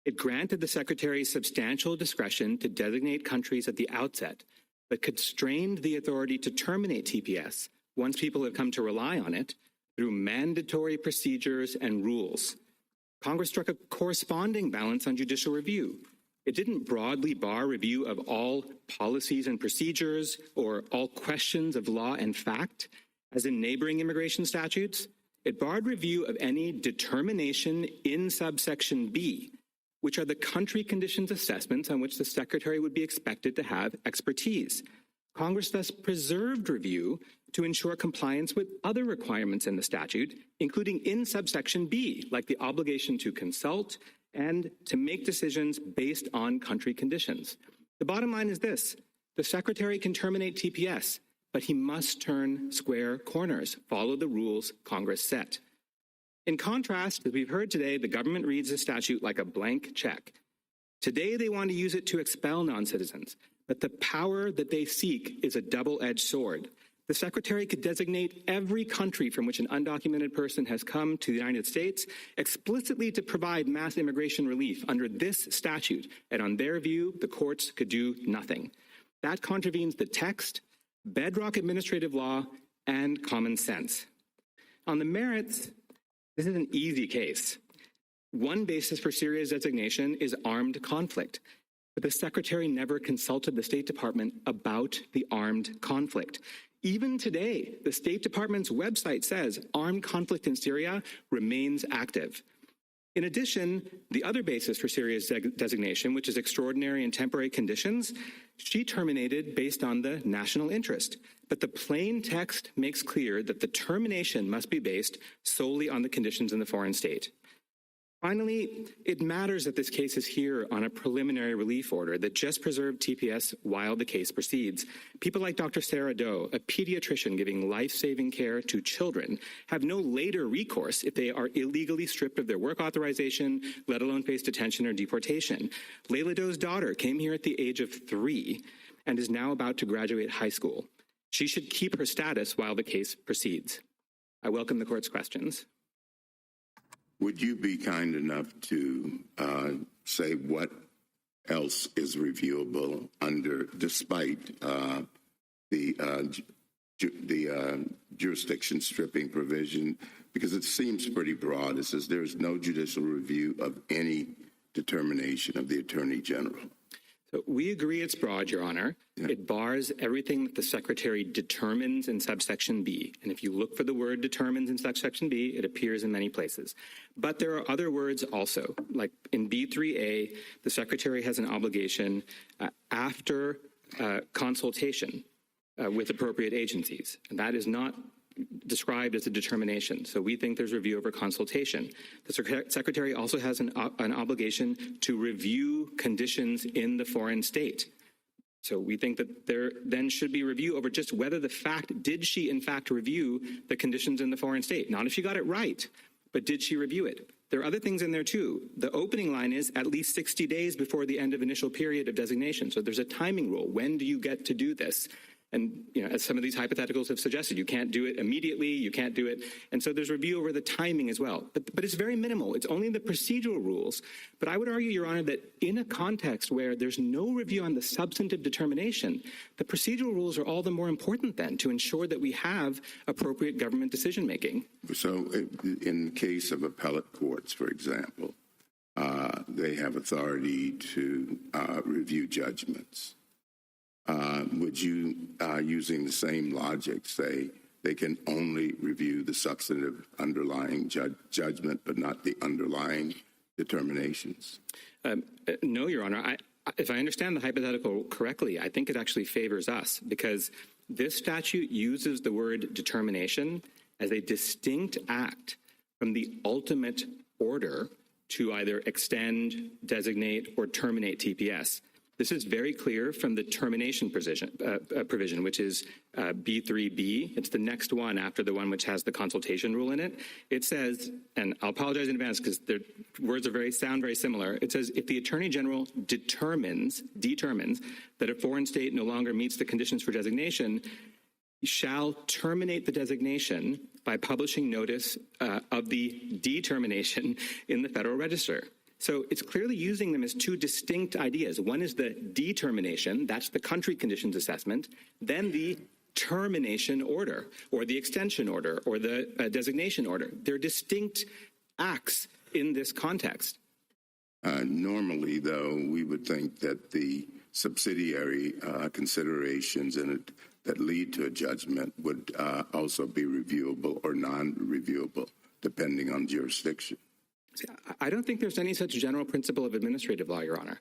I: It granted the Secretary substantial discretion to designate countries at the outset, but constrained the authority to terminate TPS once people have come to rely on it through mandatory procedures and rules. Congress struck a corresponding balance on judicial review. It didn't broadly bar review of all policies and procedures or all questions of law and fact, as in neighboring immigration statutes. It barred review of any determination in subsection B, which are the country conditions assessments on which the Secretary would be expected to have expertise. Congress thus preserved review to ensure compliance with other requirements in the statute, including in subsection B, like the obligation to consult and to make decisions based on country conditions. The bottom line is this: the Secretary can terminate TPS, but he must turn square corners, follow the rules Congress set. In contrast, as we've heard today, the government reads the statute like a blank check. Today, they want to use it to expel non-citizens, but the power that they seek is a double-edged sword. The Secretary could designate every country from which an undocumented person has come to the United States explicitly to provide mass immigration relief under this statute, and on their view, the courts could do nothing. That contravenes the text, bedrock administrative law, and common sense. On the merits, this is an easy case. One basis for Syria's designation is armed conflict, but the Secretary never consulted the State Department about the armed conflict. Even today, the State Department's website says armed conflict in Syria remains active. In addition, the other basis for Syria's designation, which is extraordinary and temporary conditions, she terminated based on the national interest. But the plain text makes clear that the termination must be based solely on the conditions in the foreign state. Finally, it matters that this case is here on a preliminary relief order that just preserved TPS while the case proceeds. People like Dr. Sarah Doe, a pediatrician giving life-saving care to children, have no later recourse if they are illegally stripped of their work authorization, let alone face detention or deportation. Layla Doe's daughter came here at the age of 3 and is now about to graduate high school. She should keep her status while the case proceeds. I welcome the court's questions.
C: Would you be kind enough to say what else is reviewable despite the jurisdiction stripping provision? Because it seems pretty broad. It says there's no judicial review of any determination of the Attorney General.
I: So we agree it's broad, Your Honor. Yeah. It bars everything that the Secretary determines in subsection B. And if you look for the word determines in subsection B, it appears in many places. But there are other words also. Like in B3A, the Secretary has an obligation after consultation with appropriate agencies. And that is not described as a determination. So we think there's review over consultation. The Secretary also has an obligation to review conditions in the foreign state. So we think that there then should be review over just whether did she in fact review the conditions in the foreign state? Not if she got it right, but did she review it? There are other things in there too. The opening line is at least 60 days before the end of initial period of designation. So there's a timing rule. When do you get to do this? And, as some of these hypotheticals have suggested, you can't do it immediately, you can't do it. And so there's review over the timing as well. But it's very minimal. It's only the procedural rules. But I would argue, Your Honor, that in a context where there's no review on the substantive determination, the procedural rules are all the more important then to ensure that we have appropriate government decision-making. So
C: in the case of appellate courts, for example, they have authority to review judgments. Would you, using the same logic, say they can only review the substantive underlying judgment, but not the underlying determinations?
I: No, Your Honor. If I understand the hypothetical correctly, I think it actually favors us because this statute uses the word determination as a distinct act from the ultimate order to either extend, designate, or terminate TPS. This is very clear from the termination provision, which is B3B. It's the next one after the one which has the consultation rule in it. It says, and I'll apologize in advance because the words sound very similar. It says, if the Attorney General determines that a foreign state no longer meets the conditions for designation, shall terminate the designation by publishing notice of the determination in the Federal Register. So it's clearly using them as two distinct ideas. One is the determination, that's the country conditions assessment, then the termination order or the extension order or the designation order. They're distinct acts in this context.
C: Normally, though, we would think that the subsidiary considerations that lead to a judgment would also be reviewable or non-reviewable, depending on jurisdiction.
I: I don't think there's any such general principle of administrative law, Your Honor.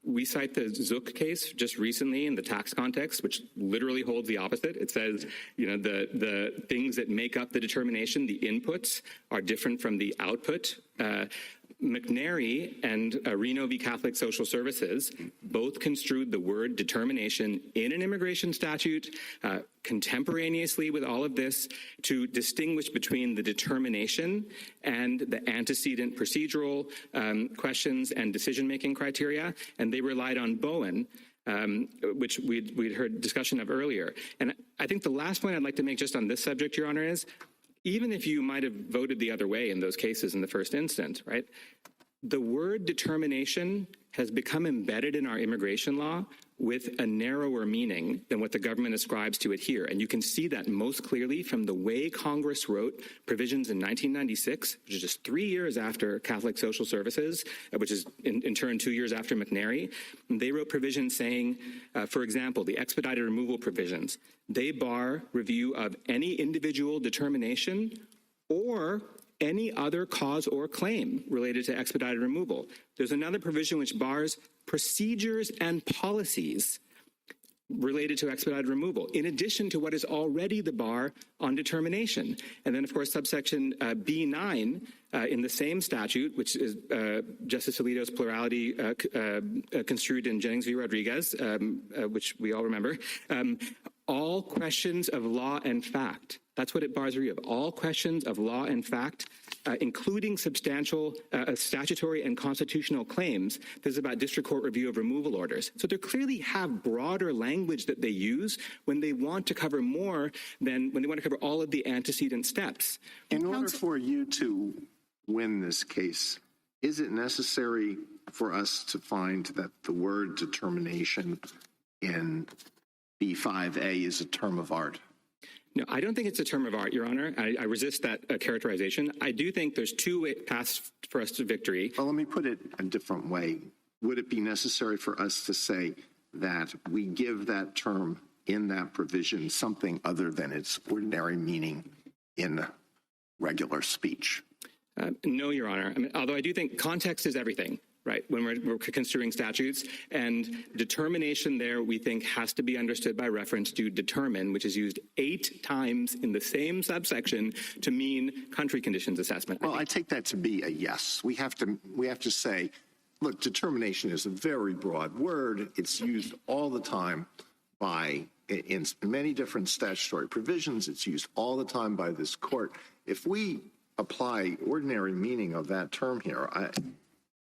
I: We cite the Zook case just recently in the tax context, which literally holds the opposite. It says, the things that make up the determination, the inputs, are different from the output. McNary and Reno v. Catholic Social Services both construed the word determination in an immigration statute contemporaneously with all of this to distinguish between the determination and the antecedent procedural questions and decision-making criteria, and they relied on Bowen, which we'd heard discussion of earlier. And I think the last point I'd like to make just on this subject, Your Honor, is even if you might have voted the other way in those cases in the first instance, right, the word determination has become embedded in our immigration law with a narrower meaning than what the government ascribes to it here. And you can see that most clearly from the way Congress wrote provisions in 1996, which is just 3 years after Catholic Social Services, which is in turn 2 years after McNary. They wrote provisions saying, for example, the expedited removal provisions, they bar review of any individual determination or any other cause or claim related to expedited removal. There's another provision which bars procedures and policies related to expedited removal, in addition to what is already the bar on determination. And then, of course, subsection B9 in the same statute, which is Justice Alito's plurality construed in Jennings v. Rodriguez, which we all remember, all questions of law and fact. That's what it bars review of. All questions of law and fact, including substantial statutory and constitutional claims. This is about district court review of removal orders. So they clearly have broader language that they use when they want to cover more than when they want to cover all of the antecedent steps.
J: In order for you to win this case, is it necessary for us to find that the word determination in B5A is a term of art?
I: No, I don't think it's a term of art, Your Honor. I resist that characterization. I do think there's two paths for us to victory.
J: Well, let me put it a different way. Would it be necessary for us to say that we give that term in that provision something other than its ordinary meaning in regular speech?
I: No, Your Honor. I mean, although I do think context is everything. Right, when we're construing statutes, and determination there we think has to be understood by reference to determine, which is used 8 times in the same subsection to mean country conditions assessment.
J: Well, I take that to be a yes. We have to say, look, determination is a very broad word. It's used all the time in many different statutory provisions. It's used all the time by this court. If we apply ordinary meaning of that term here,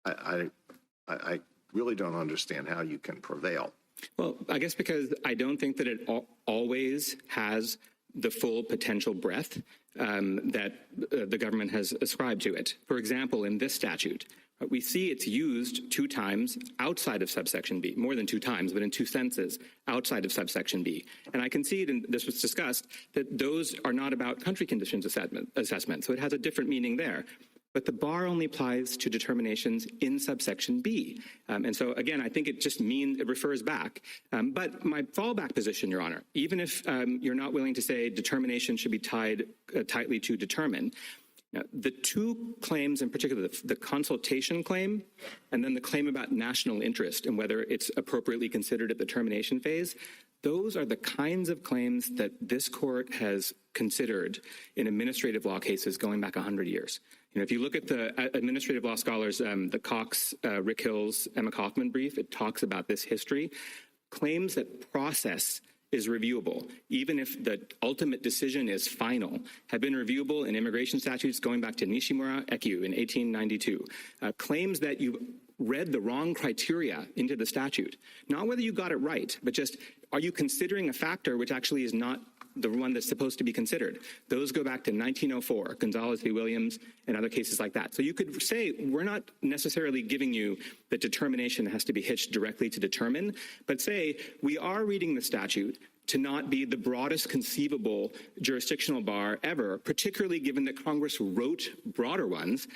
J: I really don't understand how you can prevail.
I: Well, I guess because I don't think that it always has the full potential breadth that the government has ascribed to it. For example, in this statute, we see it's used 2 times outside of subsection B, more than 2 times, but in 2 senses outside of subsection B. And I concede, and this was discussed, that those are not about country conditions assessment, so it has a different meaning there. But the bar only applies to determinations in subsection B. And so, again, I think it just means it refers back. But my fallback position, Your Honor, even if you're not willing to say determination should be tied tightly to determine, the 2 claims in particular, the consultation claim and then the claim about national interest and whether it's appropriately considered at the termination phase, those are the kinds of claims that this court has considered in administrative law cases going back 100 years. If you look at the administrative law scholars, the Cox, Rick Hill's, Emma Kaufman brief, it talks about this history. Claims that process is reviewable, even if the ultimate decision is final, have been reviewable in immigration statutes going back to Nishimura Ekyu in 1892. Claims that you read the wrong criteria into the statute, not whether you got it right, but just are you considering a factor which actually is not the one that's supposed to be considered. Those go back to 1904, Gonzalez v. Williams, and other cases like that. So you could say we're not necessarily giving you that determination has to be hitched directly to determine, but say we are reading the statute to not be the broadest conceivable jurisdictional bar ever, particularly given that Congress wrote broader ones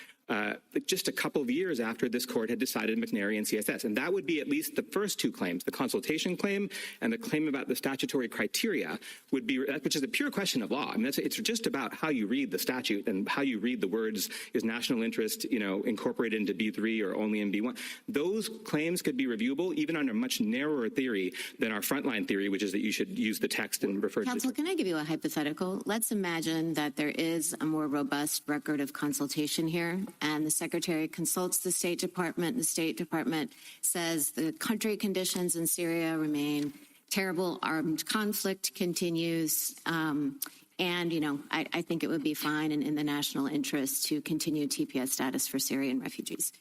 I: just a couple of years after this court had decided McNary and CSS. And that would be at least the first two claims, the consultation claim and the claim about the statutory criteria, would be, which is a pure question of law. I mean, it's just about how you read the statute and how you read the words, is national interest, incorporated into B3 or only in B1. Those claims could be reviewable even under a much narrower theory than our frontline theory, which is that you should use the text and refer to it.
G: Counsel, can I give you a hypothetical? Let's imagine that there is a more robust record of consultation here, and the Secretary consults the State Department. The State Department says the country conditions in Syria remain terrible, armed conflict continues, and, I think it would be fine and in the national interest to continue TPS status for Syrian refugees.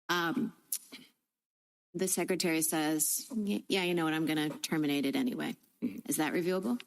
G: The Secretary says, yeah, you know what, I'm going to terminate it anyway. Is that reviewable?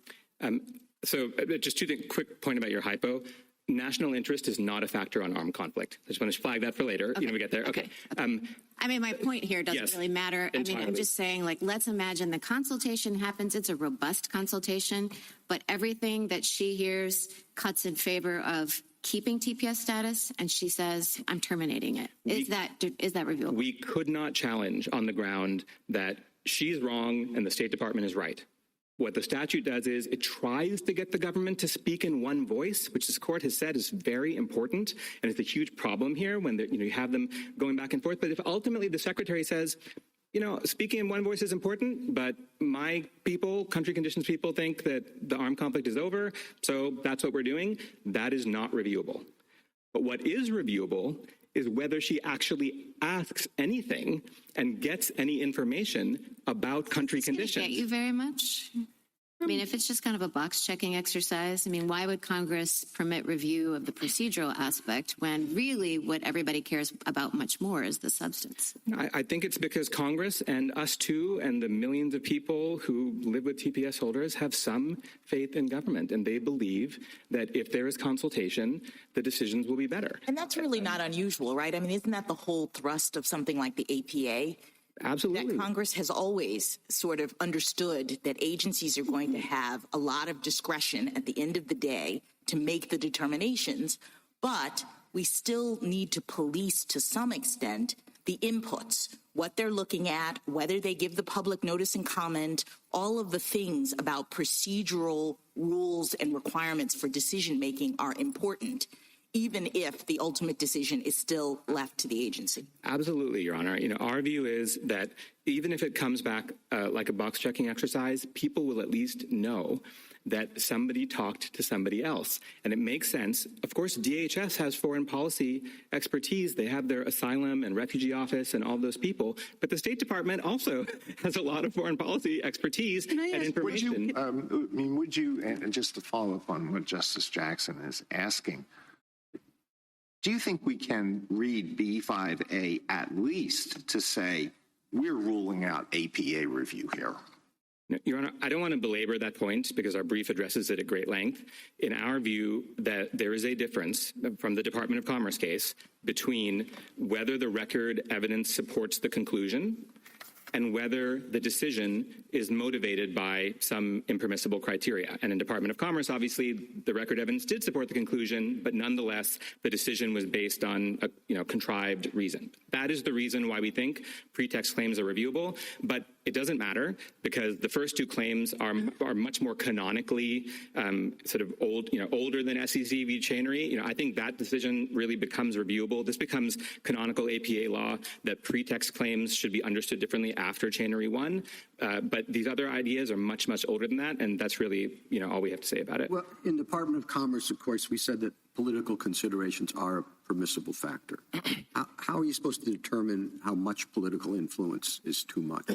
I: So just quick point about your hypo. National interest is not a factor on armed conflict. I just want to flag that for later.
G: Okay.
I: We get there. Okay.
G: My point here doesn't really matter.
I: Entirely.
G: I'm just saying, let's imagine the consultation happens. It's a robust consultation, but everything that she hears cuts in favor of keeping TPS status, and she says, I'm terminating it. Is that reviewable?
I: We could not challenge on the ground that she's wrong and the State Department is right. What the statute does is it tries to get the government to speak in one voice, which this court has said is very important, and it's a huge problem here when you have them going back and forth. But if ultimately the Secretary says, speaking in one voice is important, but my people, country conditions people, think that the armed conflict is over, so that's what we're doing, that is not reviewable. But what is reviewable is whether she actually asks anything and gets any information about country conditions.
G: Get you very much. If it's just kind of a box-checking exercise, why would Congress permit review of the procedural aspect when really what everybody cares about much more is the substance?
I: I think it's because Congress and us too, and the millions of people who live with TPS holders have some faith in government, and they believe that if there is consultation, the decisions will be better.
D: And that's really not unusual, right? Isn't that the whole thrust of something like the APA?
I: Absolutely.
D: That Congress has always sort of understood that agencies are going to have a lot of discretion at the end of the day to make the determinations, but we still need to police to some extent the inputs, what they're looking at, whether they give the public notice and comment, all of the things about procedural rules and requirements for decision-making are important, even if the ultimate decision is still left to the agency.
I: Absolutely, Your Honor. Our view is that even if it comes back like a box-checking exercise, people will at least know that somebody talked to somebody else. And it makes sense. Of course, DHS has foreign policy expertise. They have their asylum and refugee office and all those people. But the State Department also has a lot of foreign policy expertise and information.
J: Would you, and just to follow up on what Justice Jackson is asking, do you think we can read B5A at least to say we're ruling out APA review here?
I: Your Honor, I don't want to belabor that point because our brief addresses it at great length. In our view, that there is a difference from the Department of Commerce case between whether the record evidence supports the conclusion and whether the decision is motivated by some impermissible criteria. And in Department of Commerce, obviously, the record evidence did support the conclusion, but nonetheless, the decision was based on a contrived reason. That is the reason why we think pretext claims are reviewable, but it doesn't matter because the first two claims are much more canonically sort of older than SEC v. Chainery. I think that decision really becomes reviewable. This becomes canonical APA law that pretext claims should be understood differently after Chainery 1. But these other ideas are much, much older than that, and that's really all we have to say about it.
A: Well, in the Department of Commerce, of course, we said that political considerations are a permissible factor. How are you supposed to determine how much political influence is too much?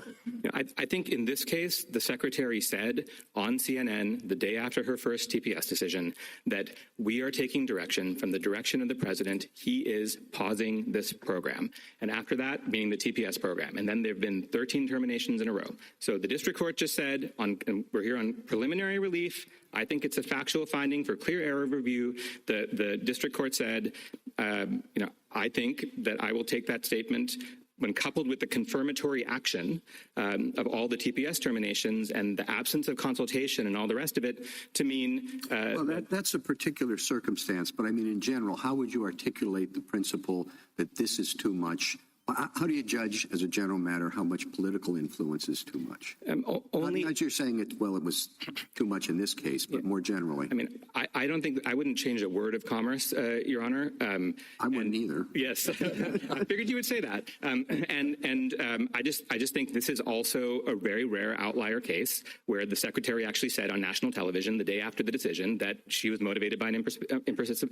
I: I think in this case, the Secretary said on CNN the day after her first TPS decision that we are taking direction from the direction of the President. He is pausing this program. And after that, meaning the TPS program. And then there have been 13 terminations in a row. So the district court just said, and we're here on preliminary relief. I think it's a factual finding for clear error review. The district court said, I think that I will take that statement when coupled with the confirmatory action of all the TPS terminations and the absence of consultation and all the rest of it to mean...
A: well, that's a particular circumstance, but I mean, in general, how would you articulate the principle that this is too much? How do you judge, as a general matter, how much political influence is too much? Not you're saying it was too much in this case, but more generally.
I: I mean, I don't think I wouldn't change a word of commerce, Your Honor.
A: I wouldn't either.
I: Yes, I figured you would say that. I just think this is also a very rare outlier case where the secretary actually said on national television the day after the decision that she was motivated by an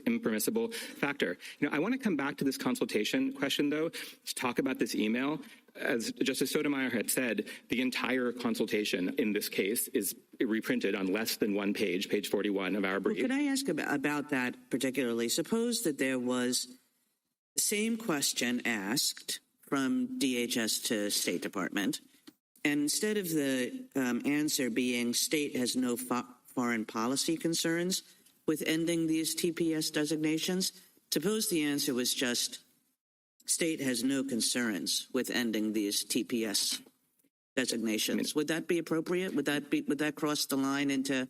I: impermissible factor. I want to come back to this consultation question, though, to talk about this email. As Justice Sotomayor had said, the entire consultation in this case is reprinted on less than one page, page 41 of our brief.
F: Well, could I ask about that particularly? Suppose that there was the same question asked from DHS to State Department, and instead of the answer being state has no foreign policy concerns with ending these TPS designations, suppose the answer was just state has no concerns with ending these TPS designations. Would that be appropriate? Would that cross the line into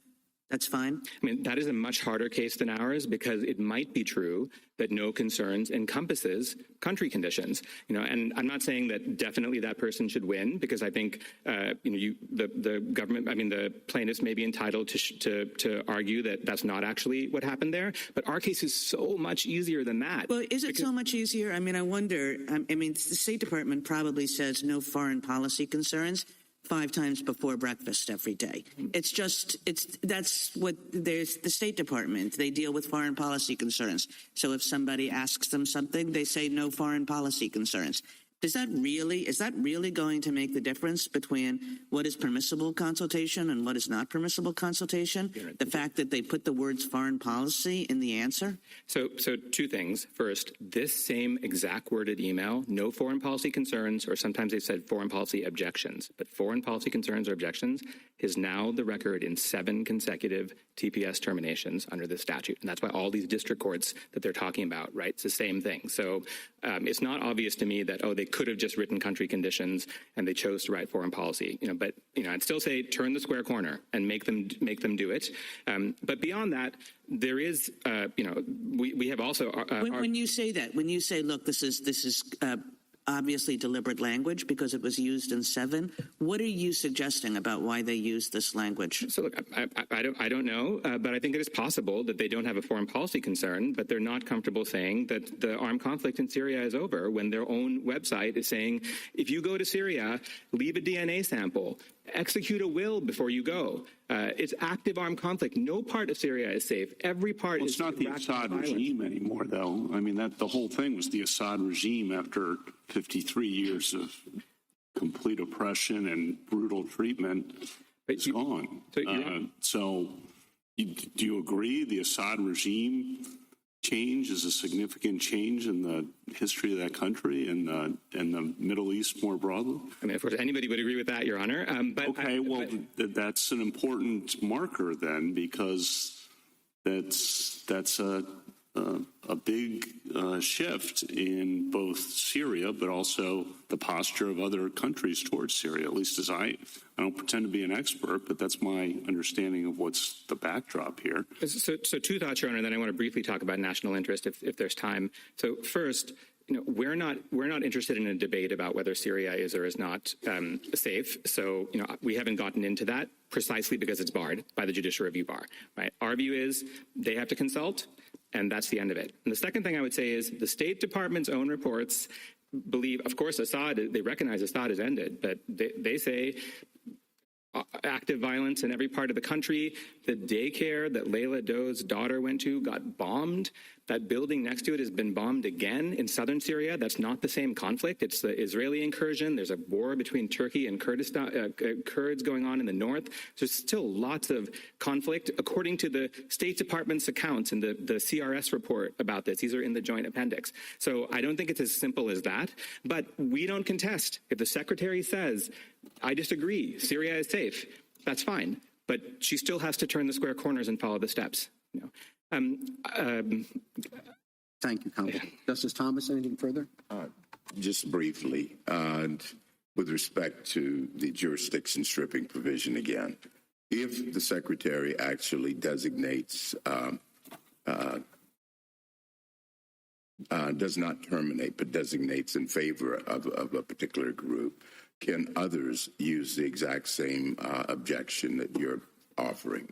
F: that's fine?
I: I mean, that is a much harder case than ours because it might be true that no concerns encompasses country conditions. And I'm not saying that definitely that person should win because I think the government, the plaintiffs may be entitled to argue that that's not actually what happened there. But our case is so much easier than that.
F: Well, is it so much easier? I mean, I wonder. The State Department probably says no foreign policy concerns 5 times before breakfast every day. That's what there's the State Department. They deal with foreign policy concerns. So if somebody asks them something, they say no foreign policy concerns. Is that really going to make the difference between what is permissible consultation and what is not permissible consultation? The fact that they put the words foreign policy in the answer?
I: So 2 things. First, this same exact worded email, no foreign policy concerns, or sometimes they said foreign policy objections, but foreign policy concerns or objections is now the record in 7 consecutive TPS terminations under this statute. And that's why all these district courts that they're talking about, right? It's the same thing. So it's not obvious to me that, they could have just written country conditions and they chose to write foreign policy. But I'd still say turn the square corner and make them do it. But beyond that, there is, we have also.
F: When you say that, when you say, look, this is obviously deliberate language because it was used in 7. What are you suggesting about why they used this language?
I: So look, I don't know, but I think it is possible that they don't have a foreign policy concern, but they're not comfortable saying that the armed conflict in Syria is over when their own website is saying, if you go to Syria, leave a DNA sample, execute a will before you go. It's active armed conflict. No part of Syria is safe. Every part is.
H: It's not the Assad regime anymore, though. I mean, the whole thing was the Assad regime after 53 years of complete oppression and brutal treatment. It's gone. So, do you agree the Assad regime change is a significant change in the history of that country and the Middle East more broadly?
I: I mean, of course, anybody would agree with that, Your Honor.
H: That's an important marker then, because that's a big shift in both Syria, but also the posture of other countries towards Syria. At least as I don't pretend to be an expert, but that's my understanding of what's the backdrop here.
I: So 2 thoughts, Your Honor, and then I want to briefly talk about national interest if there's time. So first, we're not interested in a debate about whether Syria is or is not safe. So we haven't gotten into that precisely because it's barred by the judicial review bar. Right? Our view is they have to consult, and that's the end of it. And the second thing I would say is the State Department's own reports believe, of course, they recognize Assad has ended, but they say active violence in every part of the country. The daycare that Layla Doe's daughter went to got bombed. That building next to it has been bombed again in southern Syria. That's not the same conflict. It's the Israeli incursion. There's a war between Turkey and Kurdistan, Kurds going on in the north. There's still lots of conflict. According to the State Department's accounts and the CRS report about this, these are in the joint appendix. So I don't think it's as simple as that. But we don't contest. If the secretary says, I disagree, Syria is safe, that's fine. But she still has to turn the square corners and follow the steps. You know.
A: Thank you, Counsel. Justice Thomas, anything further?
C: Just briefly, with respect to the jurisdiction stripping provision again, if the secretary actually designates, does not terminate, but designates in favor of a particular group, can others use the exact same objection that you're offering?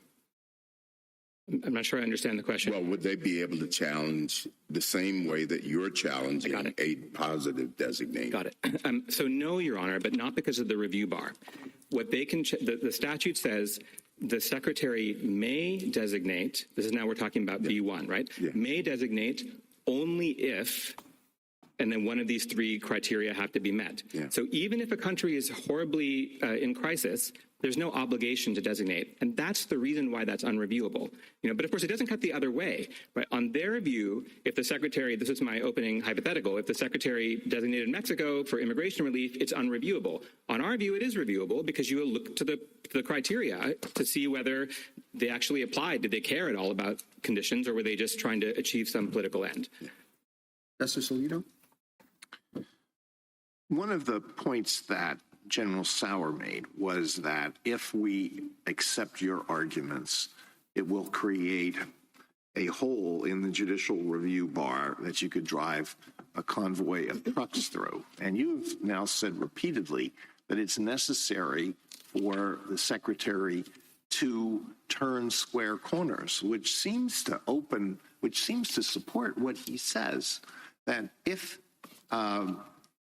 I: I'm not sure I understand the question.
C: Well, would they be able to challenge the same way that you're challenging a positive designation?
I: Got it. So no, Your Honor, but not because of the review bar. What they can, the statute says the secretary may designate, this is now we're talking about B1, right?
C: Yeah.
I: May designate only if, and then one of these three criteria have to be met.
C: Yeah.
I: So even if a country is horribly in crisis, there's no obligation to designate, and that's the reason why that's unreviewable. You know, but of course, it doesn't cut the other way. Right? On their view, if the secretary, this is my opening hypothetical, if the secretary designated Mexico for immigration relief, it's unreviewable. On our view, it is reviewable because you will look to the criteria to see whether they actually applied. Did they care at all about conditions, or were they just trying to achieve some political end?
A: Justice Alito?
J: One of the points that General Sauer made was that if we accept your arguments, it will create a hole in the judicial review bar that you could drive a convoy of trucks through. And you've now said repeatedly that it's necessary for the secretary to turn square corners, which seems to support what he says, that if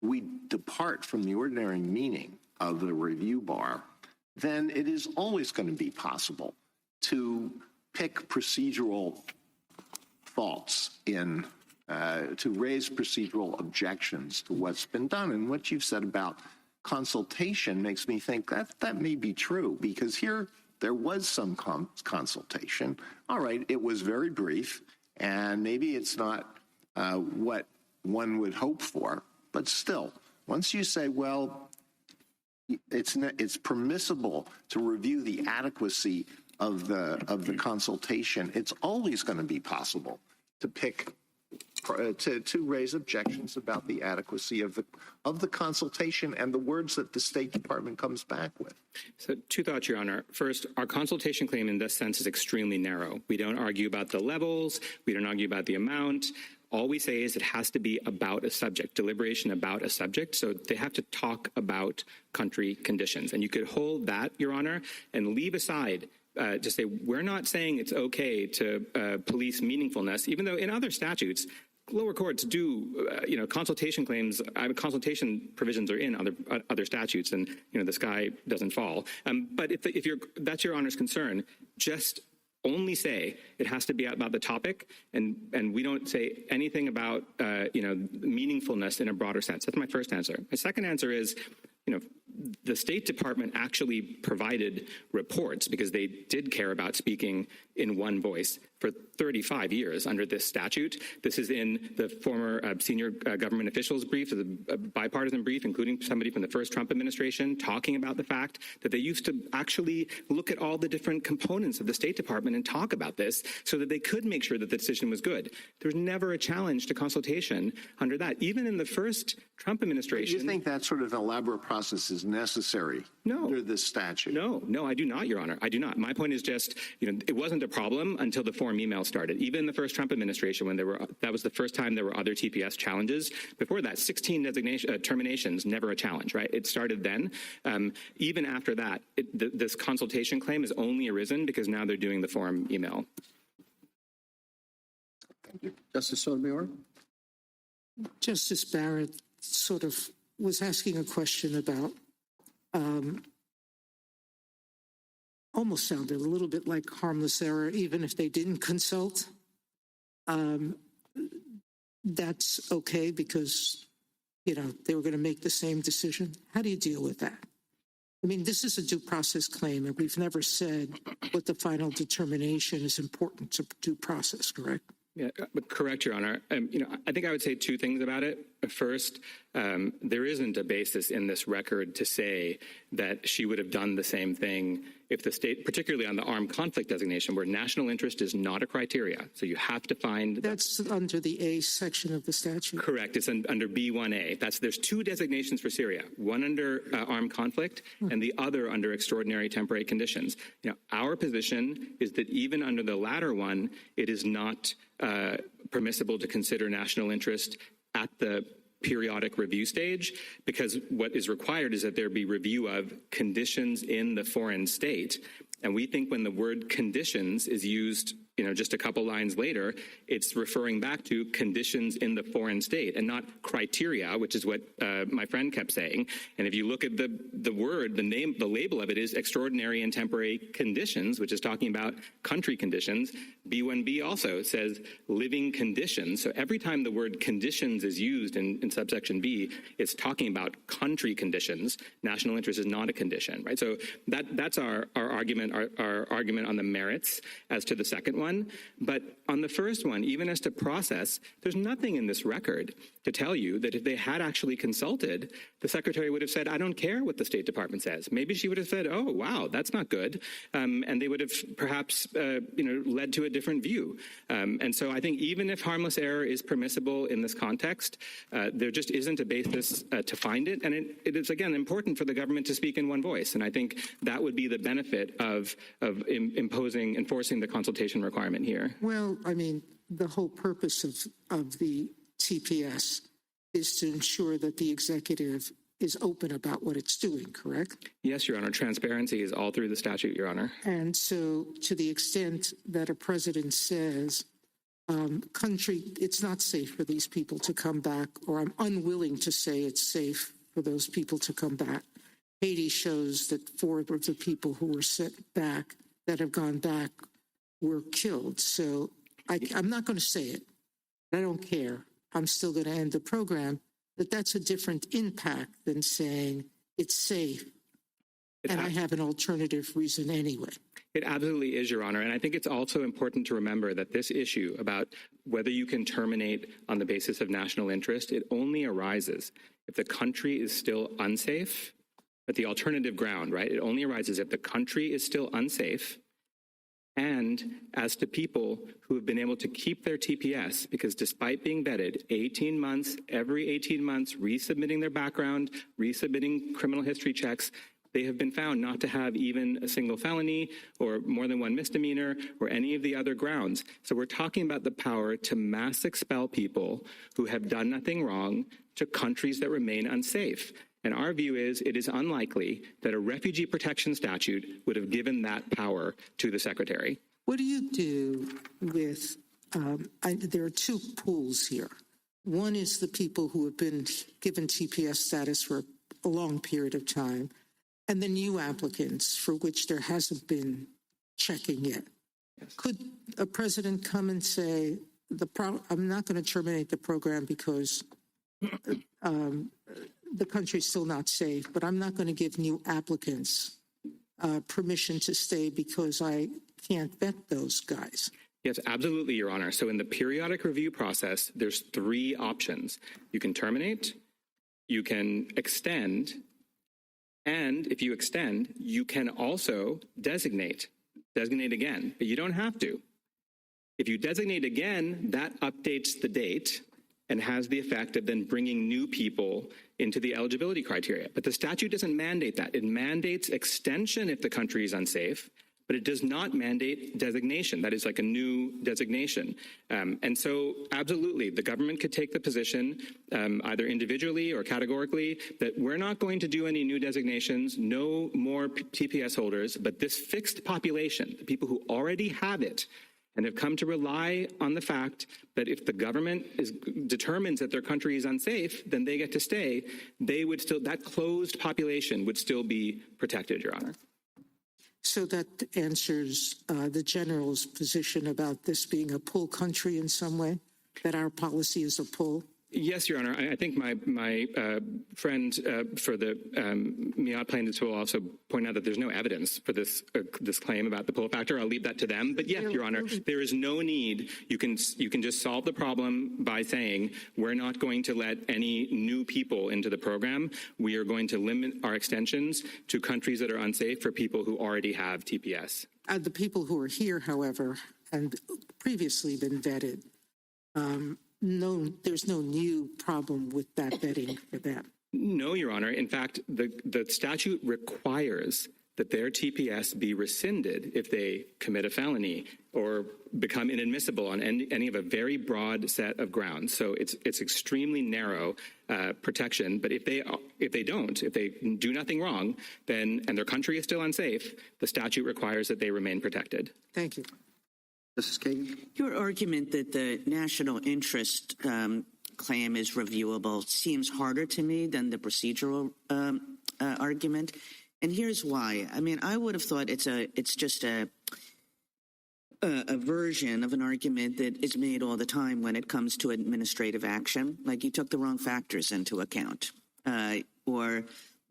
J: we depart from the ordinary meaning of the review bar, then it is always going to be possible to pick procedural faults in, to raise procedural objections to what's been done. And what you've said about consultation makes me think that may be true, because here there was some consultation. All right, it was very brief, and maybe it's not what one would hope for. But still, once you say, well, it's permissible to review the adequacy of the consultation, it's always going to be possible to pick to raise objections about the adequacy of the consultation and the words that the State Department comes back with.
I: So two thoughts, Your Honor. First, our consultation claim in this sense is extremely narrow. We don't argue about the levels. We don't argue about the amount. All we say is it has to be about a subject, deliberation about a subject. So they have to talk about country conditions. And you could hold that, Your Honor, and leave aside to say we're not saying it's okay to police meaningfulness, even though in other statutes, lower courts do, consultation claims, consultation provisions are in other statutes, and the sky doesn't fall. But if that's Your Honor's concern, just only say it has to be about the topic, and we don't say anything about meaningfulness in a broader sense. That's my first answer. My second answer is, the State Department actually provided reports because they did care about speaking in one voice for 35 years under this statute. This is in the former senior government officials brief, the bipartisan brief, including somebody from the first Trump administration, talking about the fact that they used to actually look at all the different components of the State Department and talk about this so that they could make sure that the decision was good. There's never a challenge to consultation under that. Even in the first Trump administration.
J: Do you think that sort of elaborate process is necessary under this statute?
I: No, I do not, Your Honor. I do not. My point is just, it wasn't a problem until the form email started. Even in the first Trump administration, when that was the first time there were other TPS challenges. Before that, 16 terminations, never a challenge, right? It started then. Even after that, this consultation claim has only arisen because now they're doing the form email.
A: Thank you. Justice Sotomayor?
E: Justice Barrett sort of was asking a question about almost sounded a little bit like harmless error, even if they didn't consult. That's okay because, they were going to make the same decision. How do you deal with that? I mean, this is a due process claim, and we've never said what the final determination is important to due process, correct?
I: Yeah, correct, Your Honor. I think I would say two things about it. First, there isn't a basis in this record to say that she would have done the same thing if the state, particularly on the armed conflict designation, where national interest is not a criteria. So you have to find...
E: That's under the A section of the statute.
I: Correct. It's under B1A. There's two designations for Syria, one under armed conflict and the other under extraordinary temporary conditions. Our position is that even under the latter one, it is not permissible to consider national interest at the periodic review stage, because what is required is that there be review of conditions in the foreign state. And we think when the word conditions is used, just a couple lines later, it's referring back to conditions in the foreign state and not criteria, which is what my friend kept saying. And if you look at the word, the label of it is extraordinary and temporary conditions, which is talking about country conditions. B1B also says living conditions. So every time the word conditions is used in subsection B, it's talking about country conditions. National interest is not a condition, right? So that's our argument, our argument on the merits as to the second one. But on the first one, even as to process, there's nothing in this record to tell you that if they had actually consulted, the secretary would have said, I don't care what the State Department says. Maybe she would have said, oh, wow, that's not good. And they would have perhaps, led to a different view. And so I think even if harmless error is permissible in this context, there just isn't a basis to find it. And it is, again, important for the government to speak in one voice. And I think that would be the benefit of enforcing the consultation requirement here.
E: Well, I mean, the whole purpose of the TPS is to ensure that the executive is open about what it's doing, correct?
I: Yes, Your Honor. Transparency is all through the statute, Your Honor.
E: And so to the extent that a president says, it's not safe for these people to come back, or I'm unwilling to say it's safe for those people to come back. Haiti shows that 4 of the people who were sent back, that have gone back, were killed. So I'm not going to say it. I don't care. I'm still going to end the program. But that's a different impact than saying it's safe and I have an alternative reason anyway.
I: It absolutely is, Your Honor. And I think it's also important to remember that this issue about whether you can terminate on the basis of national interest, it only arises if the country is still unsafe. But the alternative ground, right? It only arises if the country is still unsafe. And as to people who have been able to keep their TPS, because despite being vetted 18 months, every 18 months, resubmitting their background, resubmitting criminal history checks, they have been found not to have even a single felony or more than one misdemeanor or any of the other grounds. So we're talking about the power to mass expel people who have done nothing wrong to countries that remain unsafe. And our view is it is unlikely that a refugee protection statute would have given that power to the secretary.
E: What do you do with, there are 2 pools here. One is the people who have been given TPS status for a long period of time, and the new applicants for which there hasn't been checking yet. Yes. Could a president come and say, I'm not going to terminate the program because the country's still not safe, but I'm not going to give new applicants permission to stay because I can't vet those guys?
I: Yes, absolutely, Your Honor. So in the periodic review process, there's 3 options. You can terminate, you can extend, and if you extend, you can also designate again, but you don't have to. If you designate again, that updates the date and has the effect of then bringing new people into the eligibility criteria. But the statute doesn't mandate that. It mandates extension if the country is unsafe, but it does not mandate designation. That is like a new designation. And so absolutely, the government could take the position, either individually or categorically, that we're not going to do any new designations, no more TPS holders, but this fixed population, the people who already have it, and have come to rely on the fact that if the government determines that their country is unsafe, then they get to stay, that closed population would still be protected, Your Honor.
E: So that answers the general's position about this being a pull country in some way, that our policy is a pull.
I: Yes, Your Honor. I think my friend for the Miot plaintiffs will also point out that there's no evidence for this claim about the pull factor. I'll leave that to them. But yes, Your Honor, there is no need. You can just solve the problem by saying we're not going to let any new people into the program. We are going to limit our extensions to countries that are unsafe for people who already have TPS.
E: The people who are here, however, and previously been vetted. No, there's no new problem with that vetting for them.
I: No, Your Honor. In fact, the statute requires that their TPS be rescinded if they commit a felony or become inadmissible on any of a very broad set of grounds. So it's extremely narrow protection. But if they do nothing wrong, then and their country is still unsafe, the statute requires that they remain protected.
E: Thank you.
A: Justice Kagan?
F: Your argument that the national interest claim is reviewable seems harder to me than the procedural argument. And here's why. I mean, I would have thought it's just a version of an argument that is made all the time when it comes to administrative action. Like you took the wrong factors into account, or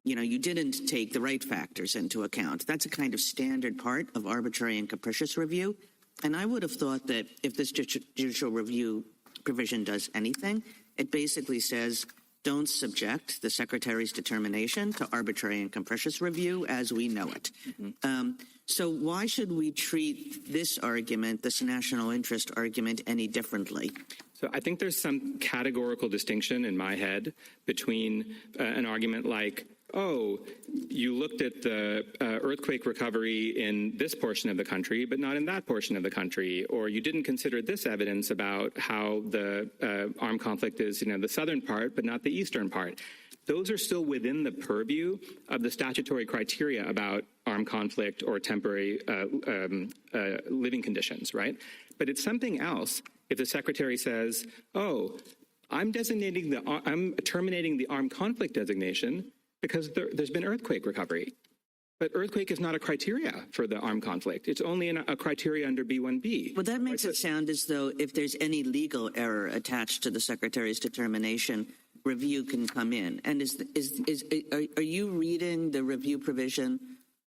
F: you didn't take the right factors into account. That's a kind of standard part of arbitrary and capricious review. And I would have thought that if this judicial review provision does anything, it basically says don't subject the Secretary's determination to arbitrary and capricious review as we know it. Mm-hmm. So why should we treat this argument, this national interest argument, any differently?
I: So I think there's some categorical distinction in my head between an argument like, oh, you looked at the earthquake recovery in this portion of the country, but not in that portion of the country, or you didn't consider this evidence about how the armed conflict is, the southern part, but not the eastern part. Those are still within the purview of the statutory criteria about armed conflict or temporary living conditions, right? But it's something else if the Secretary says, oh, I'm terminating the armed conflict designation because there's been earthquake recovery. But earthquake is not a criteria for the armed conflict. It's only a criteria under B1B.
F: Well, that makes it sound as though if there's any legal error attached to the Secretary's determination, review can come in. And are you reading the review provision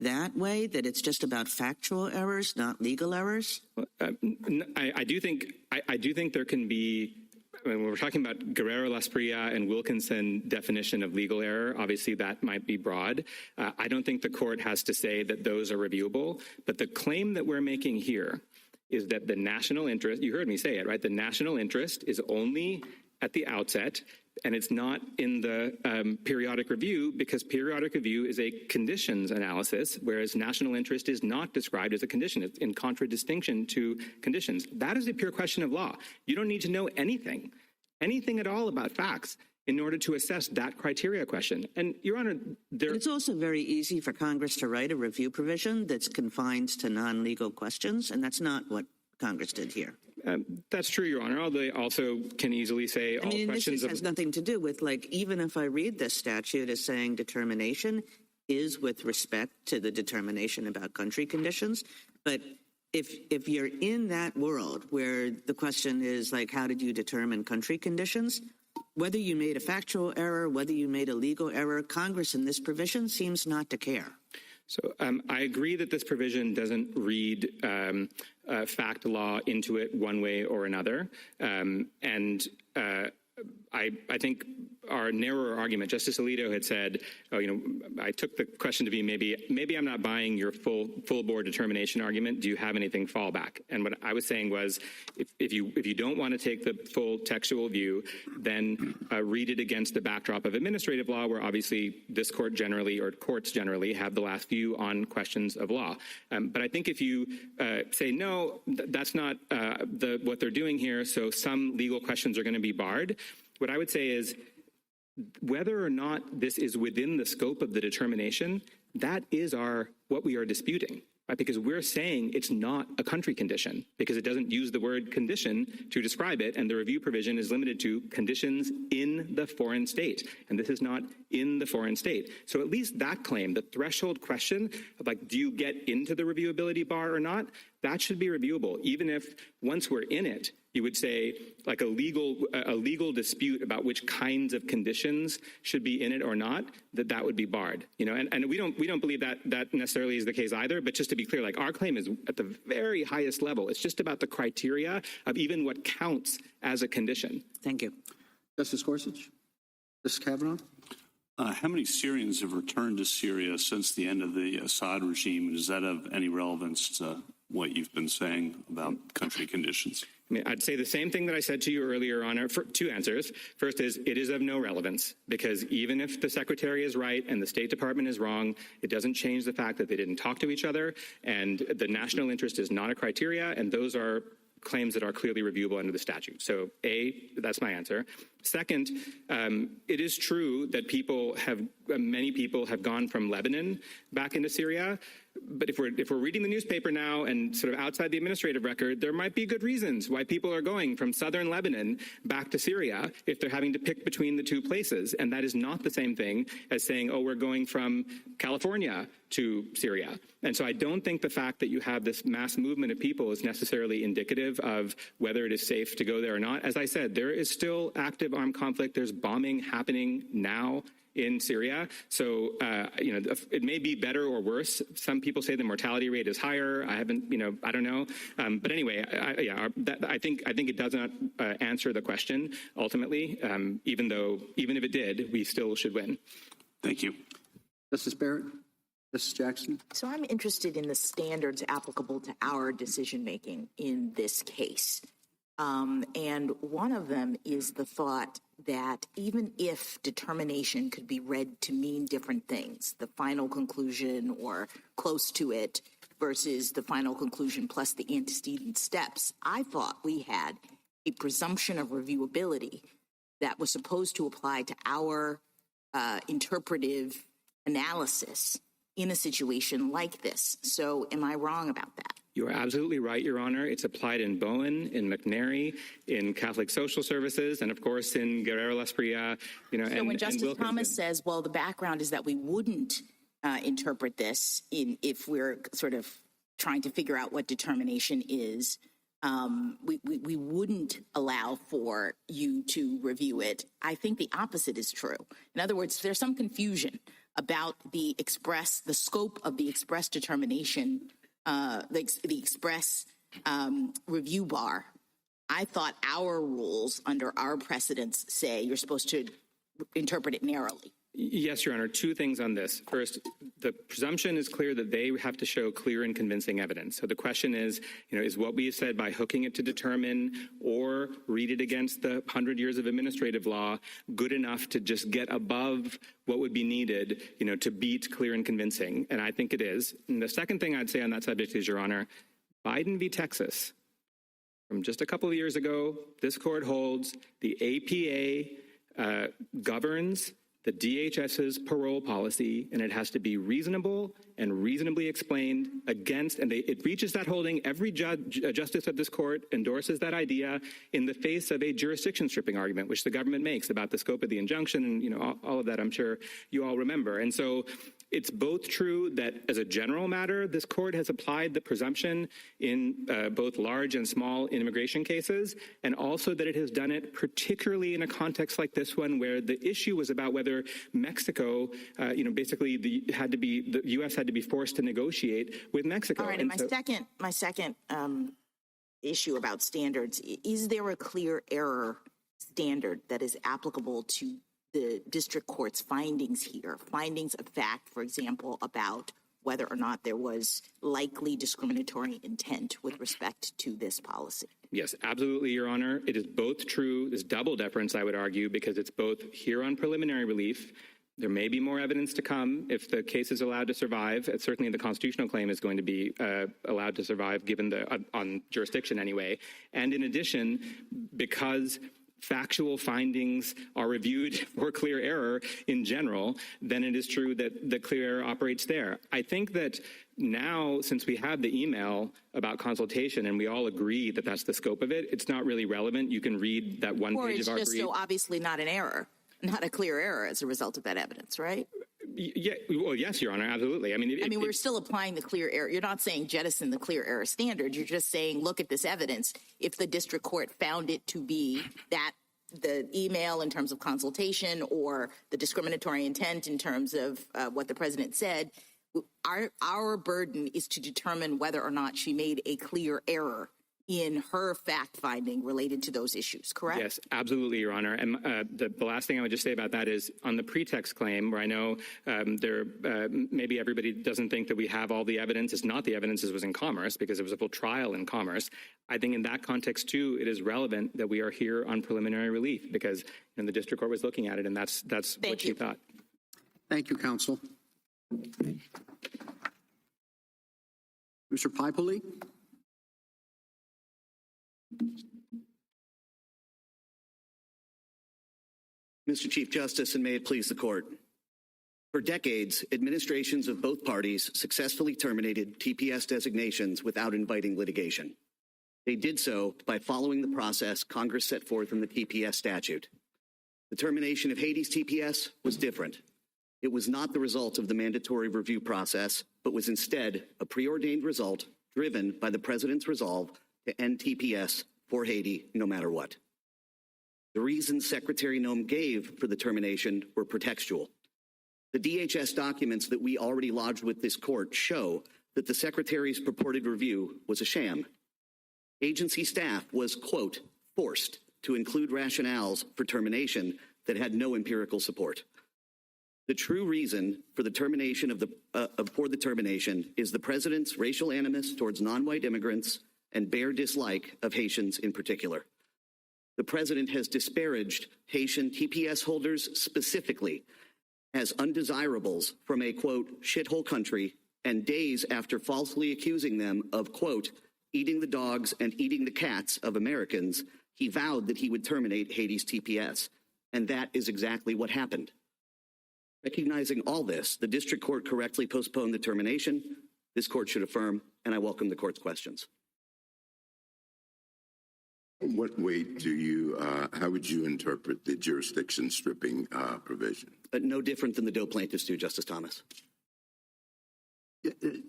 F: that way, that it's just about factual errors, not legal errors?
I: I do think there can be. When we're talking about Guerrero-Las Prias and Wilkinson definition of legal error, obviously that might be broad. I don't think the court has to say that those are reviewable. But the claim that we're making here is that the national interest, you heard me say it, right? The national interest is only at the outset, and it's not in the periodic review, because periodic review is a conditions analysis, whereas national interest is not described as a condition. It's in contradistinction to conditions. That is a pure question of law. You don't need to know anything at all about facts in order to assess that criteria question. And, Your Honor,
F: it's also very easy for Congress to write a review provision that's confined to non-legal questions, and that's not what Congress did here.
I: That's true, Your Honor. They also can easily say all questions
F: this has nothing to do with, even if I read this statute as saying determination is with respect to the determination about country conditions, but if you're in that world where the question is how did you determine country conditions, whether you made a factual error, whether you made a legal error, Congress in this provision seems not to care.
I: So I agree that this provision doesn't read fact law into it one way or another. I think our narrower argument, Justice Alito had said, I took the question to be maybe I'm not buying your full board determination argument. Do you have anything fallback? And what I was saying was, if you don't want to take the full textual view, then read it against the backdrop of administrative law, where obviously this court generally, or courts generally, have the last view on questions of law. But I think if you say, no, that's not what they're doing here, so some legal questions are going to be barred, what I would say is, whether or not this is within the scope of the determination, that is what we are disputing. right? Because we're saying it's not a country condition because it doesn't use the word condition to describe it, and the review provision is limited to conditions in the foreign state, and this is not in the foreign state. So at least that claim, the threshold question of like, do you get into the reviewability bar or not, that should be reviewable, even if once we're in it, you would say like a legal dispute about which kinds of conditions should be in it or not, that would be barred. And we don't believe that necessarily is the case either. But just to be clear, like our claim is at the very highest level. It's just about the criteria of even what counts as a condition.
F: Thank you.
A: Justice Gorsuch? Justice Kavanaugh?
H: How many Syrians have returned to Syria since the end of the Assad regime? Does that have any relevance to what you've been saying about country conditions?
I: I mean, I'd say the same thing that I said to you earlier, Honor, for two answers. First is, it is of no relevance, because even if the Secretary is right and the State Department is wrong, it doesn't change the fact that they didn't talk to each other, and the national interest is not a criteria, and those are claims that are clearly reviewable under the statute. So, A, that's my answer. Second, it is true that many people have gone from Lebanon back into Syria. But if we're reading the newspaper now and sort of outside the administrative record, there might be good reasons why people are going from southern Lebanon back to Syria if they're having to pick between the two places. And that is not the same thing as saying, oh, we're going from California to Syria. And so I don't think the fact that you have this mass movement of people is necessarily indicative of whether it is safe to go there or not. As I said, there is still active armed conflict. There's bombing happening now in Syria. So, it may be better or worse. Some people say the mortality rate is higher. I don't know. But anyway, I think it does not answer the question ultimately, even if it did, we still should win.
H: Thank you.
A: Justice Barrett? Justice Jackson?
D: So I'm interested in the standards applicable to our decision-making in this case. And one of them is the thought that even if determination could be read to mean different things, the final conclusion or close to it versus the final conclusion plus the antecedent steps, I thought we had a presumption of reviewability that was supposed to apply to our interpretive analysis in a situation like this. So am I wrong about that?
I: You are absolutely right, Your Honor. It's applied in Bowen, in McNary, in Catholic Social Services, and of course in Guerrero-Lasprilla.
D: So when Justice Thomas says, well, the background is that we wouldn't interpret this if we're sort of trying to figure out what determination is, we wouldn't allow for you to review it. I think the opposite is true. In other words, there's some confusion about the scope of the express determination, the express review bar. I thought our rules under our precedents say you're supposed to interpret it narrowly.
I: Yes, Your Honor. Two things on this. First, the presumption is clear that they have to show clear and convincing evidence. So the question is, is what we have said by hooking it to determine or read it against the 100 years of administrative law good enough to just get above what would be needed, to beat clear and convincing? And I think it is. And the second thing I'd say on that subject is, Your Honor, Biden v. Texas, from just a couple of years ago, this court holds the APA governs the DHS's parole policy, and it has to be reasonable and reasonably explained against, and it reaches that holding. Every justice of this court endorses that idea in the face of a jurisdiction stripping argument, which the government makes about the scope of the injunction, and all of that I'm sure you all remember. And so it's both true that as a general matter, this court has applied the presumption in both large and small immigration cases, and also that it has done it particularly in a context like this one, where the issue was about whether Mexico, basically the U.S. had to be forced to negotiate with Mexico.
D: All right, and my second issue about standards, is there a clear error standard that is applicable to the district court's findings here, findings of fact, for example, about whether or not there was likely discriminatory intent with respect to this policy?
I: Yes, absolutely, Your Honor. It is both true. There's double deference, I would argue, because it's both here on preliminary relief. There may be more evidence to come if the case is allowed to survive. Certainly the constitutional claim is going to be allowed to survive, given on jurisdiction anyway. And in addition, because factual findings are reviewed for clear error in general, then it is true that the clear error operates there. I think that now, since we have the email about consultation and we all agree that that's the scope of it, it's not really relevant. You can read that one
D: Or
I: page
D: it's
I: of our
D: just
I: brief.
D: so obviously not an error, not a clear error as a result of that evidence, right?
I: Yeah, well, yes, Your Honor, absolutely. I mean,
D: we're still applying the clear error. You're not saying jettison the clear error standard. You're just saying, look at this evidence. If the district court found it to be that the email in terms of consultation or the discriminatory intent in terms of what the president said, our burden is to determine whether or not she made a clear error in her fact-finding related to those issues, correct?
I: Yes, absolutely, Your Honor. And the last thing I would just say about that is on the pretext claim, where I know maybe everybody doesn't think that we have all the evidence. It's not the evidence as was in Commerce, because it was a full trial in Commerce. I think in that context, too, it is relevant that we are here on preliminary relief, because the district court was looking at it, and that's what she thought.
A: Thank you, counsel. Mr. Pipoly?
K: Mr. Chief Justice, and may it please the court. For decades, administrations of both parties successfully terminated TPS designations without inviting litigation. They did so by following the process Congress set forth in the TPS statute. The termination of Haiti's TPS was different. It was not the result of the mandatory review process, but was instead a preordained result driven by the president's resolve to end TPS for Haiti no matter what. The reasons Secretary Noem gave for the termination were pretextual. The DHS documents that we already lodged with this court show that the Secretary's purported review was a sham. Agency staff was, quote, forced to include rationales for termination that had no empirical support. The true reason for the termination is the president's racial animus towards non-white immigrants and bare dislike of Haitians in particular. The president has disparaged Haitian TPS holders specifically as undesirables from a, quote, shithole country, and days after falsely accusing them of, quote, eating the dogs and eating the cats of Americans, he vowed that he would terminate Haiti's TPS. And that is exactly what happened. Recognizing all this, the district court correctly postponed the termination. This court should affirm, and I welcome the court's questions.
C: What weight how would you interpret the jurisdiction stripping provision?
K: No different than the Doe plaintiffs do, Justice Thomas.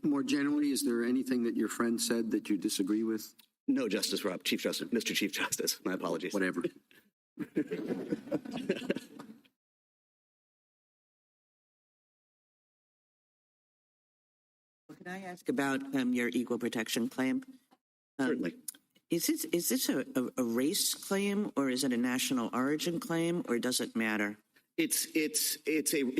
A: More generally, is there anything that your friend said that you disagree with?
K: No, Justice Rob, Mr. Chief Justice, my apologies.
A: Whatever.
F: Could I ask about your equal protection claim?
K: Certainly.
F: Is this a race claim, or is it a national origin claim, or does it matter?
K: It's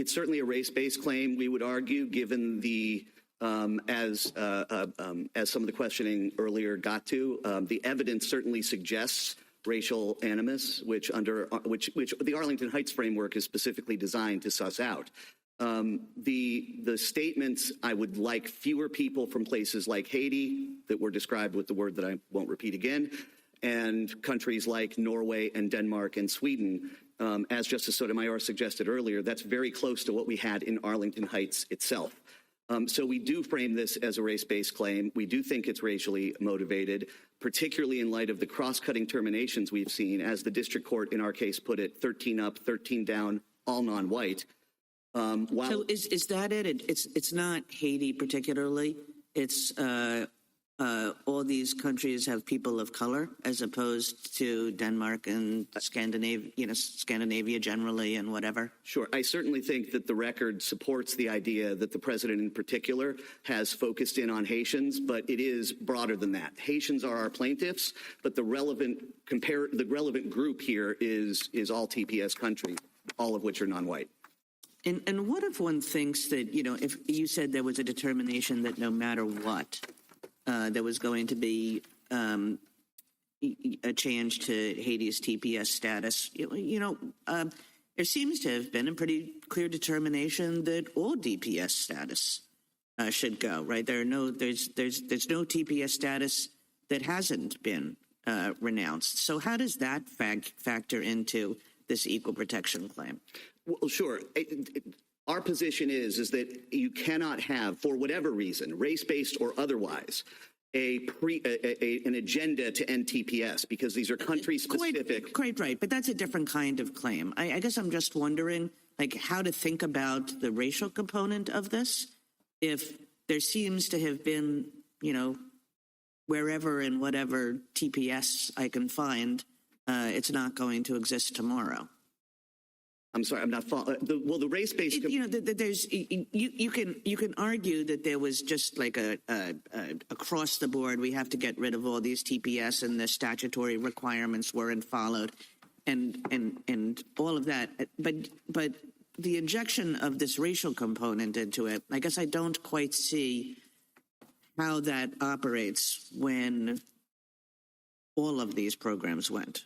K: certainly a race-based claim. We would argue, given the as some of the questioning earlier got to, the evidence certainly suggests racial animus, which the Arlington Heights framework is specifically designed to suss out. The statements, I would like fewer people from places like Haiti that were described with the word that I won't repeat again, and countries like Norway and Denmark and Sweden. As Justice Sotomayor suggested earlier, that's very close to what we had in Arlington Heights itself. So we do frame this as a race-based claim. We do think it's racially motivated, particularly in light of the cross-cutting terminations we've seen, as the district court in our case put it, 13 up, 13 down, all non-white.
F: So is that it? It's not Haiti particularly. It's all these countries have people of color, as opposed to Denmark and Scandinavia generally, and whatever.
K: Sure. I certainly think that the record supports the idea that the president in particular has focused in on Haitians, but it is broader than that. Haitians are our plaintiffs, but the relevant group here is all TPS countries, all of which are non-white.
F: And what if one thinks that, if you said there was a determination that no matter what, there was going to be a change to Haiti's TPS status, there seems to have been a pretty clear determination that all DPS status should go, right? There's no TPS status that hasn't been renounced. So how does that factor into this equal protection claim?
K: Well, sure. Our position is that you cannot have, for whatever reason, race-based or otherwise, an agenda to end TPS, because these are country-specific.
F: Quite right, but that's a different kind of claim. I guess I'm just wondering, how to think about the racial component of this, if there seems to have been, wherever and whatever TPS I can find, it's not going to exist tomorrow.
K: I'm sorry, I'm not following. The race-based.
F: There's you can argue that there was just like a across the board. We have to get rid of all these TPS and the statutory requirements weren't followed, and all of that. But the injection of this racial component into it, I guess I don't quite see how that operates when all of these programs went.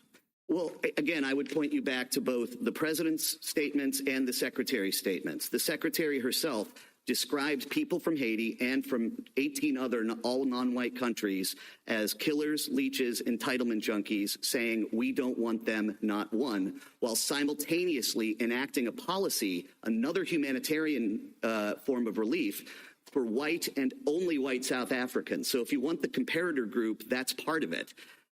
K: Well, again, I would point you back to both the president's statements and the secretary's statements. The secretary herself described people from Haiti and from 18 other all non-white countries as killers, leeches, entitlement junkies, saying we don't want them, not one, while simultaneously enacting a policy, another humanitarian form of relief, for white and only white South Africans. So if you want the comparator group, that's part of it.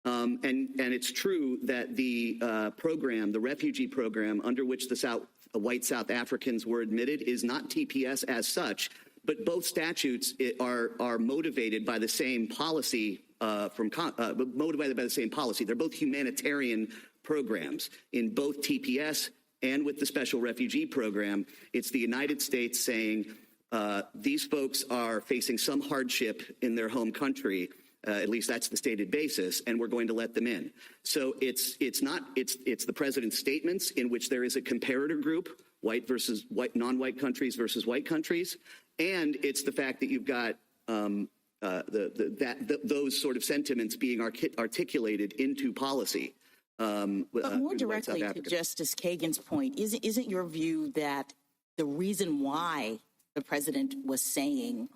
K: And it's true that the program, the refugee program under which the white South Africans were admitted, is not TPS as such, but both statutes are motivated by the same policy. Motivated by the same policy. They're both humanitarian programs. In both TPS and with the special refugee program, it's the United States saying these folks are facing some hardship in their home country. At least that's the stated basis, and we're going to let them in. So it's the president's statements in which there is a comparator group, white versus white, non-white countries versus white countries, and it's the fact that you've got those sort of sentiments being articulated into policy.
D: But more directly to Justice Kagan's point, isn't your view that the reason why the president was saying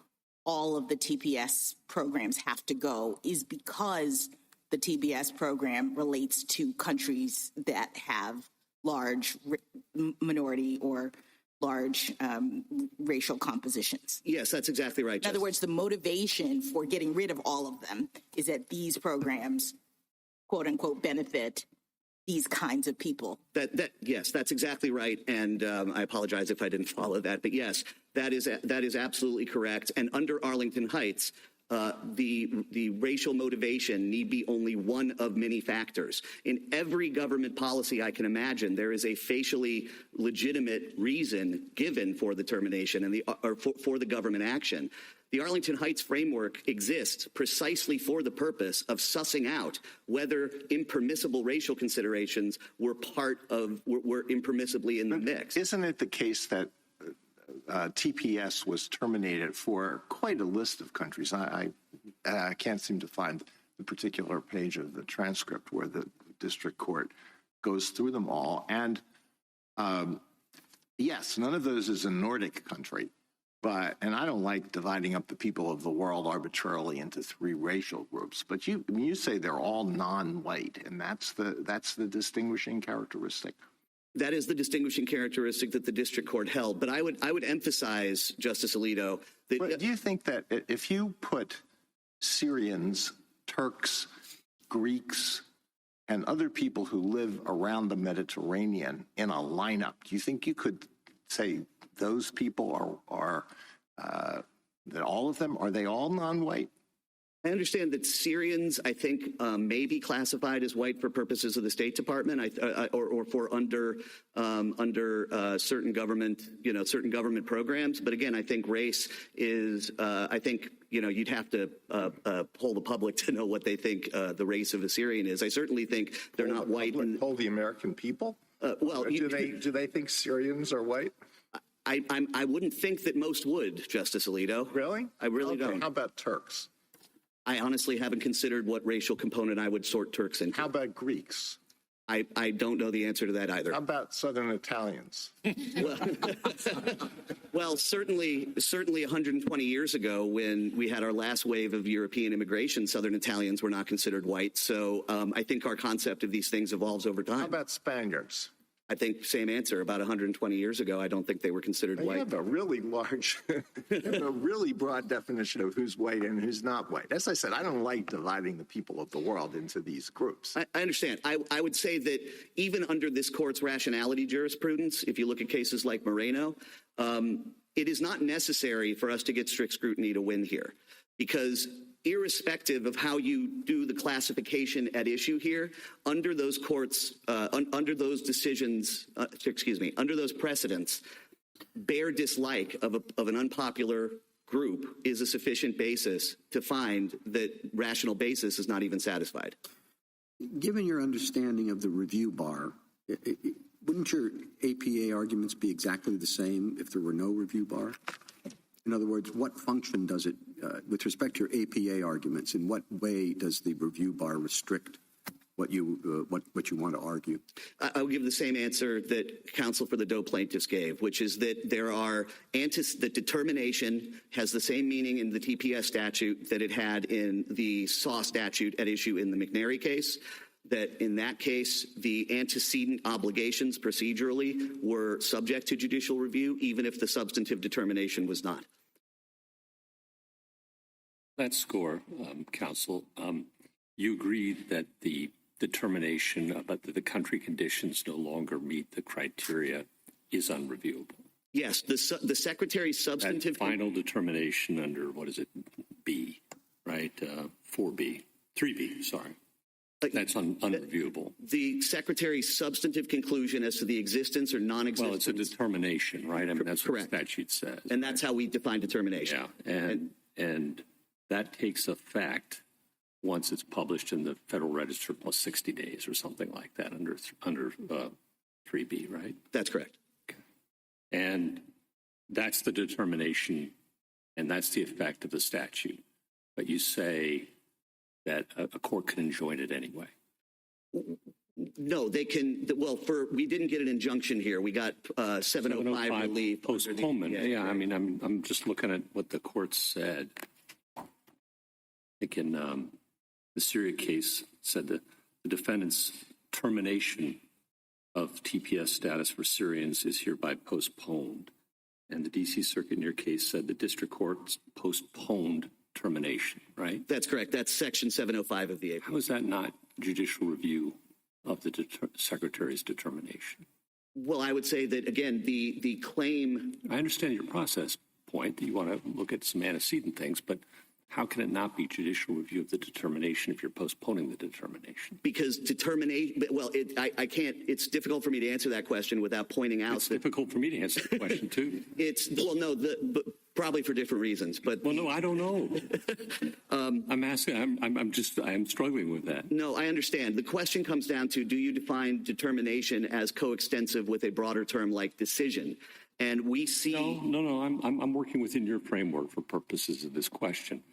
D: all of the TPS programs have to go is because the TPS program relates to countries that have large minority or large racial compositions?
K: Yes, that's exactly right.
D: In other words, the motivation for getting rid of all of them is that these programs, quote unquote, benefit these kinds of people.
K: Yes, that's exactly right. And I apologize if I didn't follow that. But yes, that is absolutely correct. And under Arlington Heights, the racial motivation need be only one of many factors. In every government policy I can imagine, there is a facially legitimate reason given for the termination and for the government action. The Arlington Heights framework exists precisely for the purpose of sussing out whether impermissible racial considerations were impermissibly in the mix.
J: Isn't it the case that TPS was terminated for quite a list of countries? I can't seem to find the particular page of the transcript where the district court goes through them all. And yes, none of those is a Nordic country. And I don't like dividing up the people of the world arbitrarily into three racial groups. But you say they're all non-white, and that's the distinguishing characteristic.
K: That is the distinguishing characteristic that the district court held. But I would emphasize, Justice Alito, that
J: do you think that if you put Syrians, Turks, Greeks, and other people who live around the Mediterranean in a lineup, do you think you could say those people are that all of them, are they all non-white?
K: I understand that Syrians, I think, may be classified as white for purposes of the State Department, or for under certain government programs. But again, I think race is. I think you'd have to poll the public to know what they think the race of a Syrian is. I certainly think they're not white.
J: Poll the American people.
K: Well,
J: do they think Syrians are white?
K: I wouldn't think that most would, Justice Alito.
J: Really?
K: I really don't.
J: How about Turks?
K: I honestly haven't considered what racial component I would sort Turks into.
J: How about Greeks?
K: I don't know the answer to that either.
J: How about Southern Italians?
K: Well, certainly 120 years ago, when we had our last wave of European immigration, Southern Italians were not considered white. So I think our concept of these things evolves over time.
J: How about Spaniards?
K: I think same answer. About 120 years ago, I don't think they were considered
J: You
K: white.
J: have a really large, a really broad definition of who's white and who's not white. As I said, I don't like dividing the people of the world into these groups.
K: I understand. I would say that even under this court's rationality jurisprudence, if you look at cases like Moreno, it is not necessary for us to get strict scrutiny to win here, because irrespective of how you do the classification at issue here, under those courts, under those decisions, under those precedents, bare dislike of an unpopular group is a sufficient basis to find that rational basis is not even satisfied.
A: Given your understanding of the review bar, wouldn't your APA arguments be exactly the same if there were no review bar? In other words, what function does it, with respect to your APA arguments, in what way does the review bar restrict what you want to argue?
K: I'll give the same answer that counsel for the Doe plaintiffs gave, which is that that determination has the same meaning in the TPS statute that it had in the SAW statute at issue in the McNary case. That in that case, the antecedent obligations procedurally were subject to judicial review, even if the substantive determination was not.
L: That score, counsel, you agreed that the determination about the country conditions no longer meet the criteria is unreviewable.
K: Yes, the Secretary's substantive...
L: That final determination under, what is it, B, right? 4B, 3B, sorry. That's unreviewable.
K: The Secretary's substantive conclusion as to the existence or non-existence...
L: Well, it's a determination, right? I mean, that's what the statute says.
K: And that's how we define determination.
L: Yeah, and that takes effect once it's published in the Federal Register plus 60 days or something like that under 3B, right?
K: That's correct.
L: Okay. And that's the determination, and that's the effect of the statute. But you say that a court can enjoin it anyway.
K: No, they can. Well, we didn't get an injunction here. We got 705 relief.
L: Postponement. Yeah, I mean, I'm just looking at what the court said. I think in the Syria case said that the defendant's termination of TPS status for Syrians is hereby postponed. And the D.C. Circuit in your case said the district court postponed termination, right?
K: That's correct. That's Section 705 of the APA.
L: How is that not judicial review of the Secretary's determination?
K: Well, I would say that, again, the claim...
L: I understand your process point that you want to look at some antecedent things, but how can it not be judicial review of the determination if you're postponing the determination?
K: Because determination... Well, I can't... It's difficult for me to answer that question without pointing out...
L: It's difficult for me to answer the question, too.
K: Well, no, probably for different reasons, but...
L: Well, no, I don't know. I'm asking, I'm struggling with that.
K: No, I understand. The question comes down to, do you define determination as coextensive with a broader term like decision? And we see...
L: No, I'm working within your framework for purposes of this question.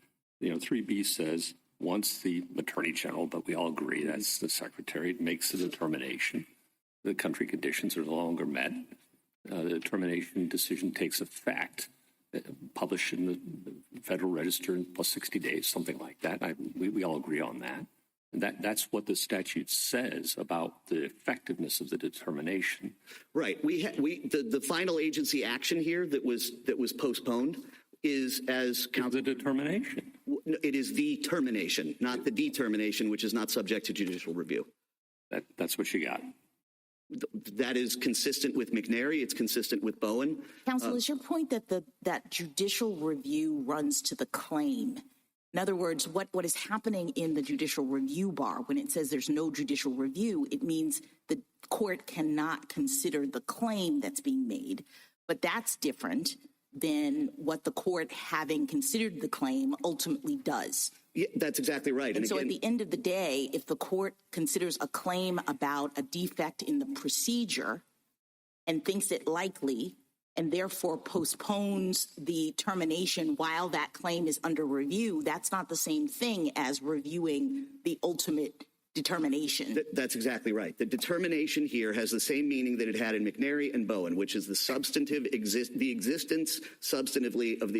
L: 3B says once the Attorney General, but we all agree that's the Secretary, makes the determination, the country conditions are no longer met, the determination decision takes effect, published in the Federal Register in plus 60 days, something like that. We all agree on that. And that's what the statute says about the effectiveness of the determination.
K: Right. The final agency action here that was postponed is as
L: the determination.
K: It is the termination, not the determination, which is not subject to judicial review.
L: That's what you got.
K: That is consistent with McNary. It's consistent with Bowen.
D: Counsel, is your point that judicial review runs to the claim? In other words, what is happening in the judicial review bar when it says there's no judicial review, it means the court cannot consider the claim that's being made, but that's different than what the court, having considered the claim, ultimately does.
K: Yeah, that's exactly right.
D: And so at the end of the day, if the court considers a claim about a defect in the procedure and thinks it likely and therefore postpones the termination while that claim is under review, that's not the same thing as reviewing the ultimate determination.
K: That's exactly right. The determination here has the same meaning that it had in McNary and Bowen, which is the existence substantively of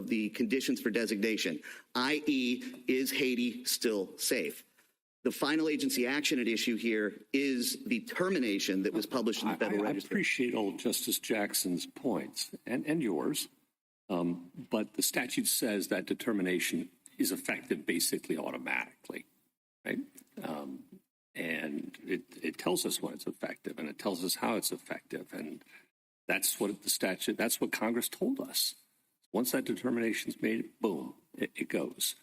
K: the conditions for designation, i.e., is Haiti still safe? The final agency action at issue here is the termination that was published in the Federal Register.
L: I appreciate all of Justice Jackson's points and yours, but the statute says that determination is effective basically automatically. Right? And it tells us when it's effective, and it tells us how it's effective, and that's what that's what Congress told us. Once that determination is made, boom, it goes.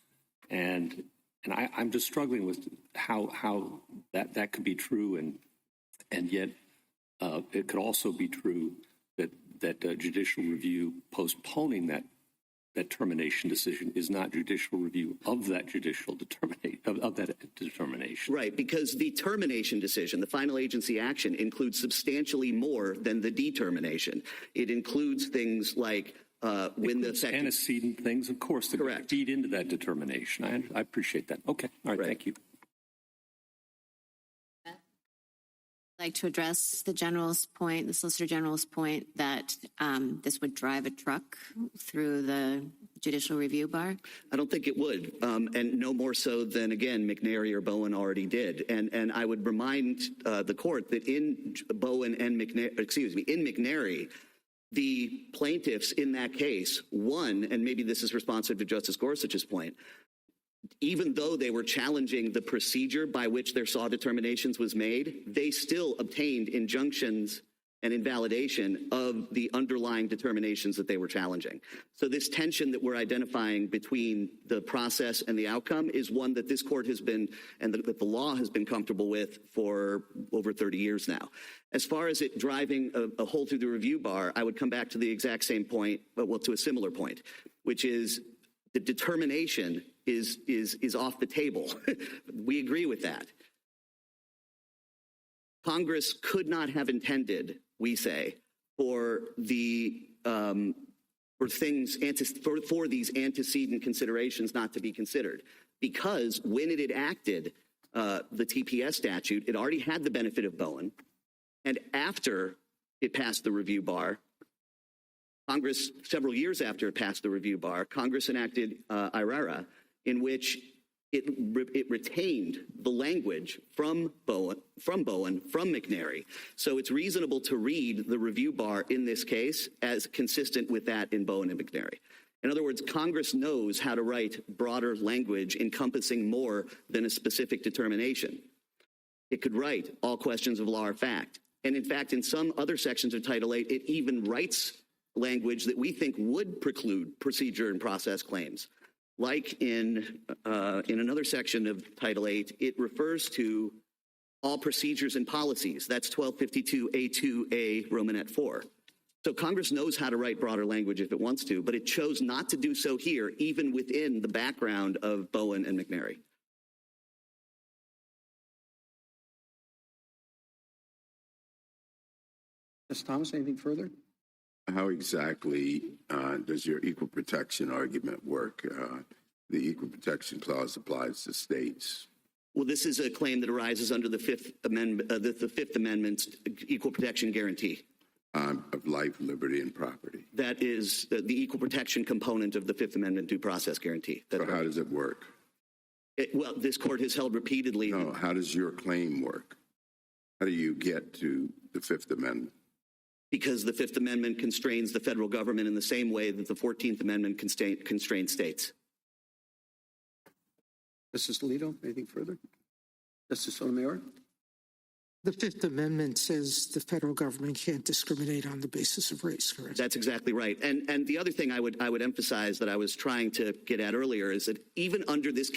L: And I'm just struggling with how that could be true, and yet it could also be true that judicial review postponing that termination decision is not judicial review of that determination.
K: Right, because the termination decision, the final agency action, includes substantially more than the determination. It includes things like when the
L: antecedent things, of course, that feed into that determination. I appreciate that. Okay, all right. Thank you.
G: I'd like to address the Solicitor General's point that this would drive a truck through the judicial review bar?
K: I don't think it would, and no more so than, again, McNary or Bowen already did. And I would remind the court that in Bowen and McNary, the plaintiffs in that case won, and maybe this is responsive to Justice Gorsuch's point, even though they were challenging the procedure by which their SAW determinations was made, they still obtained injunctions and invalidation of the underlying determinations that they were challenging. So this tension that we're identifying between the process and the outcome is one that this court has been, and that the law has been comfortable with for over 30 years now. As far as it driving a hole through the review bar, I would come back to the exact same point, well, to a similar point, which is the determination is off the table. We agree with that. Congress could not have intended, we say, for these antecedent considerations not to be considered, because when it enacted the TPS statute, it already had the benefit of Bowen, and after it passed the review bar, Congress, several years after it passed the review bar, Congress enacted IRERA, in which it retained the language from Bowen, from McNary. So it's reasonable to read the review bar in this case as consistent with that in Bowen and McNary. In other words, Congress knows how to write broader language encompassing more than a specific determination. It could write all questions of law or fact. And in fact, in some other sections of Title VIII, it even writes language that we think would preclude procedure and process claims. Like in another section of Title VIII, it refers to all procedures and policies. That's 1252A2A Romanet 4. So Congress knows how to write broader language if it wants to, but it chose not to do so here, even within the background of Bowen and McNary.
A: Justice Thomas, anything further?
C: How exactly does your equal protection argument work? The Equal Protection Clause applies to states.
K: Well, this is a claim that arises under the Fifth Amendment, the Fifth Amendment's equal protection guarantee.
C: Of life, liberty, and property.
K: That is the equal protection component of the Fifth Amendment due process guarantee.
C: So how does it work?
K: Well, this court has held repeatedly.
C: No, how does your claim work? How do you get to the Fifth Amendment?
K: Because the Fifth Amendment constrains the federal government in the same way that the 14th Amendment constrains states.
A: Justice Alito, anything further? Justice Sotomayor?
E: The Fifth Amendment says the federal government can't discriminate on the basis of race, correct?
K: That's exactly right. And the other thing I would emphasize that I was trying to get at earlier is that even under this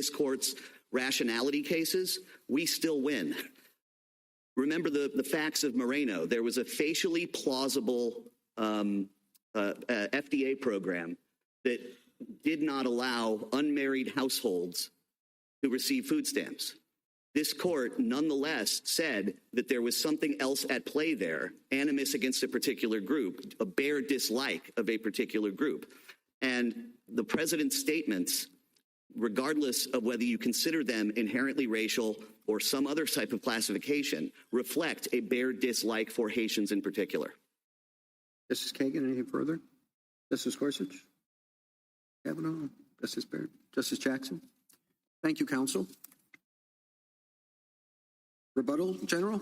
K: court's rationality cases, we still win. Remember the facts of Moreno. There was a facially plausible FDA program that did not allow unmarried households to receive food stamps. This court nonetheless said that there was something else at play there, animus against a particular group, a bare dislike of a particular group. And the president's statements regardless of whether you consider them inherently racial or some other type of classification, reflect a bare dislike for Haitians in particular.
A: Justice Kagan, anything further? Justice Gorsuch? Kavanaugh? Justice Barrett? Justice Jackson? Thank you, counsel. Rebuttal, General?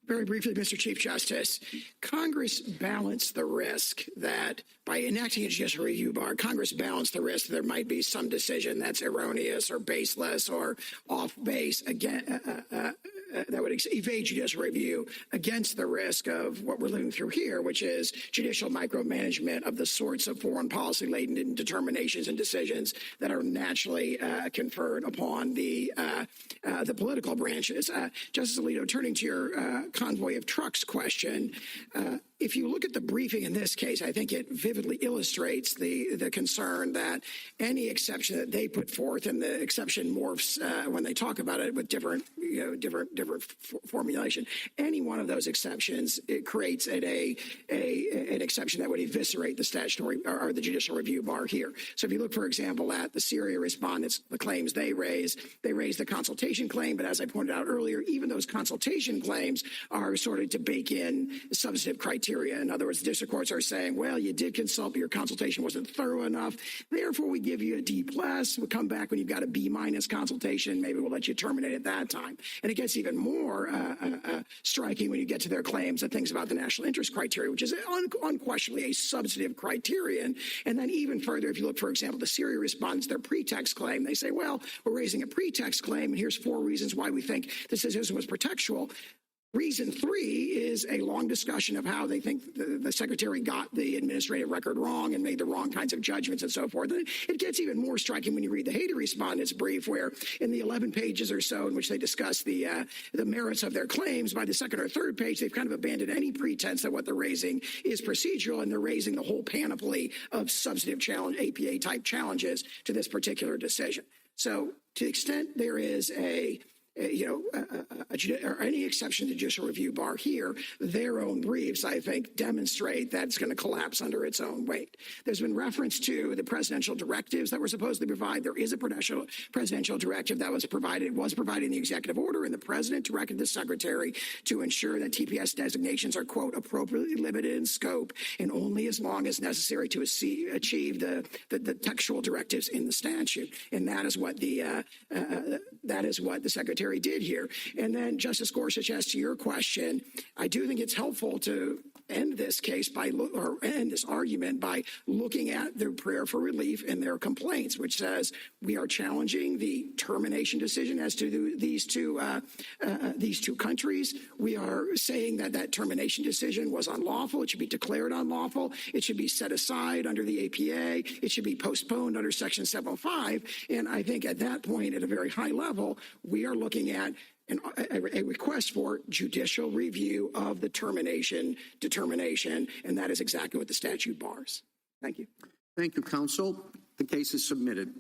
B: Very briefly, Mr. Chief Justice, Congress balanced the risk that by enacting a judicial review bar, Congress balanced the risk that there might be some decision that's erroneous or baseless or off base again, that would evade judicial review against the risk of what we're living through here, which is judicial micromanagement of the sorts of foreign policy-laden determinations and decisions that are naturally conferred upon the political branches. Justice Alito, turning to your convoy of trucks question, if you look at the briefing in this case, I think it vividly illustrates the concern that any exception that they put forth, and the exception morphs when they talk about it with different formulation. Any one of those exceptions, it creates an exception that would eviscerate the statutory or the judicial review bar here. So if you look, for example, at the Syria respondents, the claims they raise the consultation claim, but as I pointed out earlier, even those consultation claims are sort of to bake in substantive criteria. In other words, the district courts are saying, well, you did consult, but your consultation wasn't thorough enough. Therefore, we give you a D+. We'll come back when you've got a B- consultation. Maybe we'll let you terminate at that time. And it gets even more striking when you get to their claims and things about the national interest criteria, which is unquestionably a substantive criterion. And then even further, if you look, for example, the Syria respondents, their pretext claim, they say, well, we're raising a pretext claim, and here's 4 reasons why we think this decision was pretextual. Reason 3 is a long discussion of how they think the secretary got the administrative record wrong and made the wrong kinds of judgments and so forth. And it gets even more striking when you read the Haiti respondents' brief, where in the 11 pages or so in which they discuss the merits of their claims, by the second or third page, they've kind of abandoned any pretense that what they're raising is procedural, and they're raising the whole panoply of substantive challenge, APA-type challenges to this particular decision. So to the extent there is or any exception to judicial review bar here, their own briefs, I think, demonstrate that it's going to collapse under its own weight. There's been reference to the presidential directives that were supposedly provided. There is a presidential directive that was provided in the executive order, and the president directed the secretary to ensure that TPS designations are, quote, appropriately limited in scope and only as long as necessary to achieve the textual directives in the statute. And that is what the secretary did here. And then, Justice Gorsuch, as to your question, I do think it's helpful to end this case end this argument by looking at their prayer for relief and their complaints, which says we are challenging the termination decision as to these two countries. We are saying that termination decision was unlawful. It should be declared unlawful. It should be set aside under the APA. It should be postponed under Section 705. And I think at that point, at a very high level, we are looking at a request for judicial review of the determination, and that is exactly what the statute bars. Thank you.
A: Thank you, counsel. The case is submitted.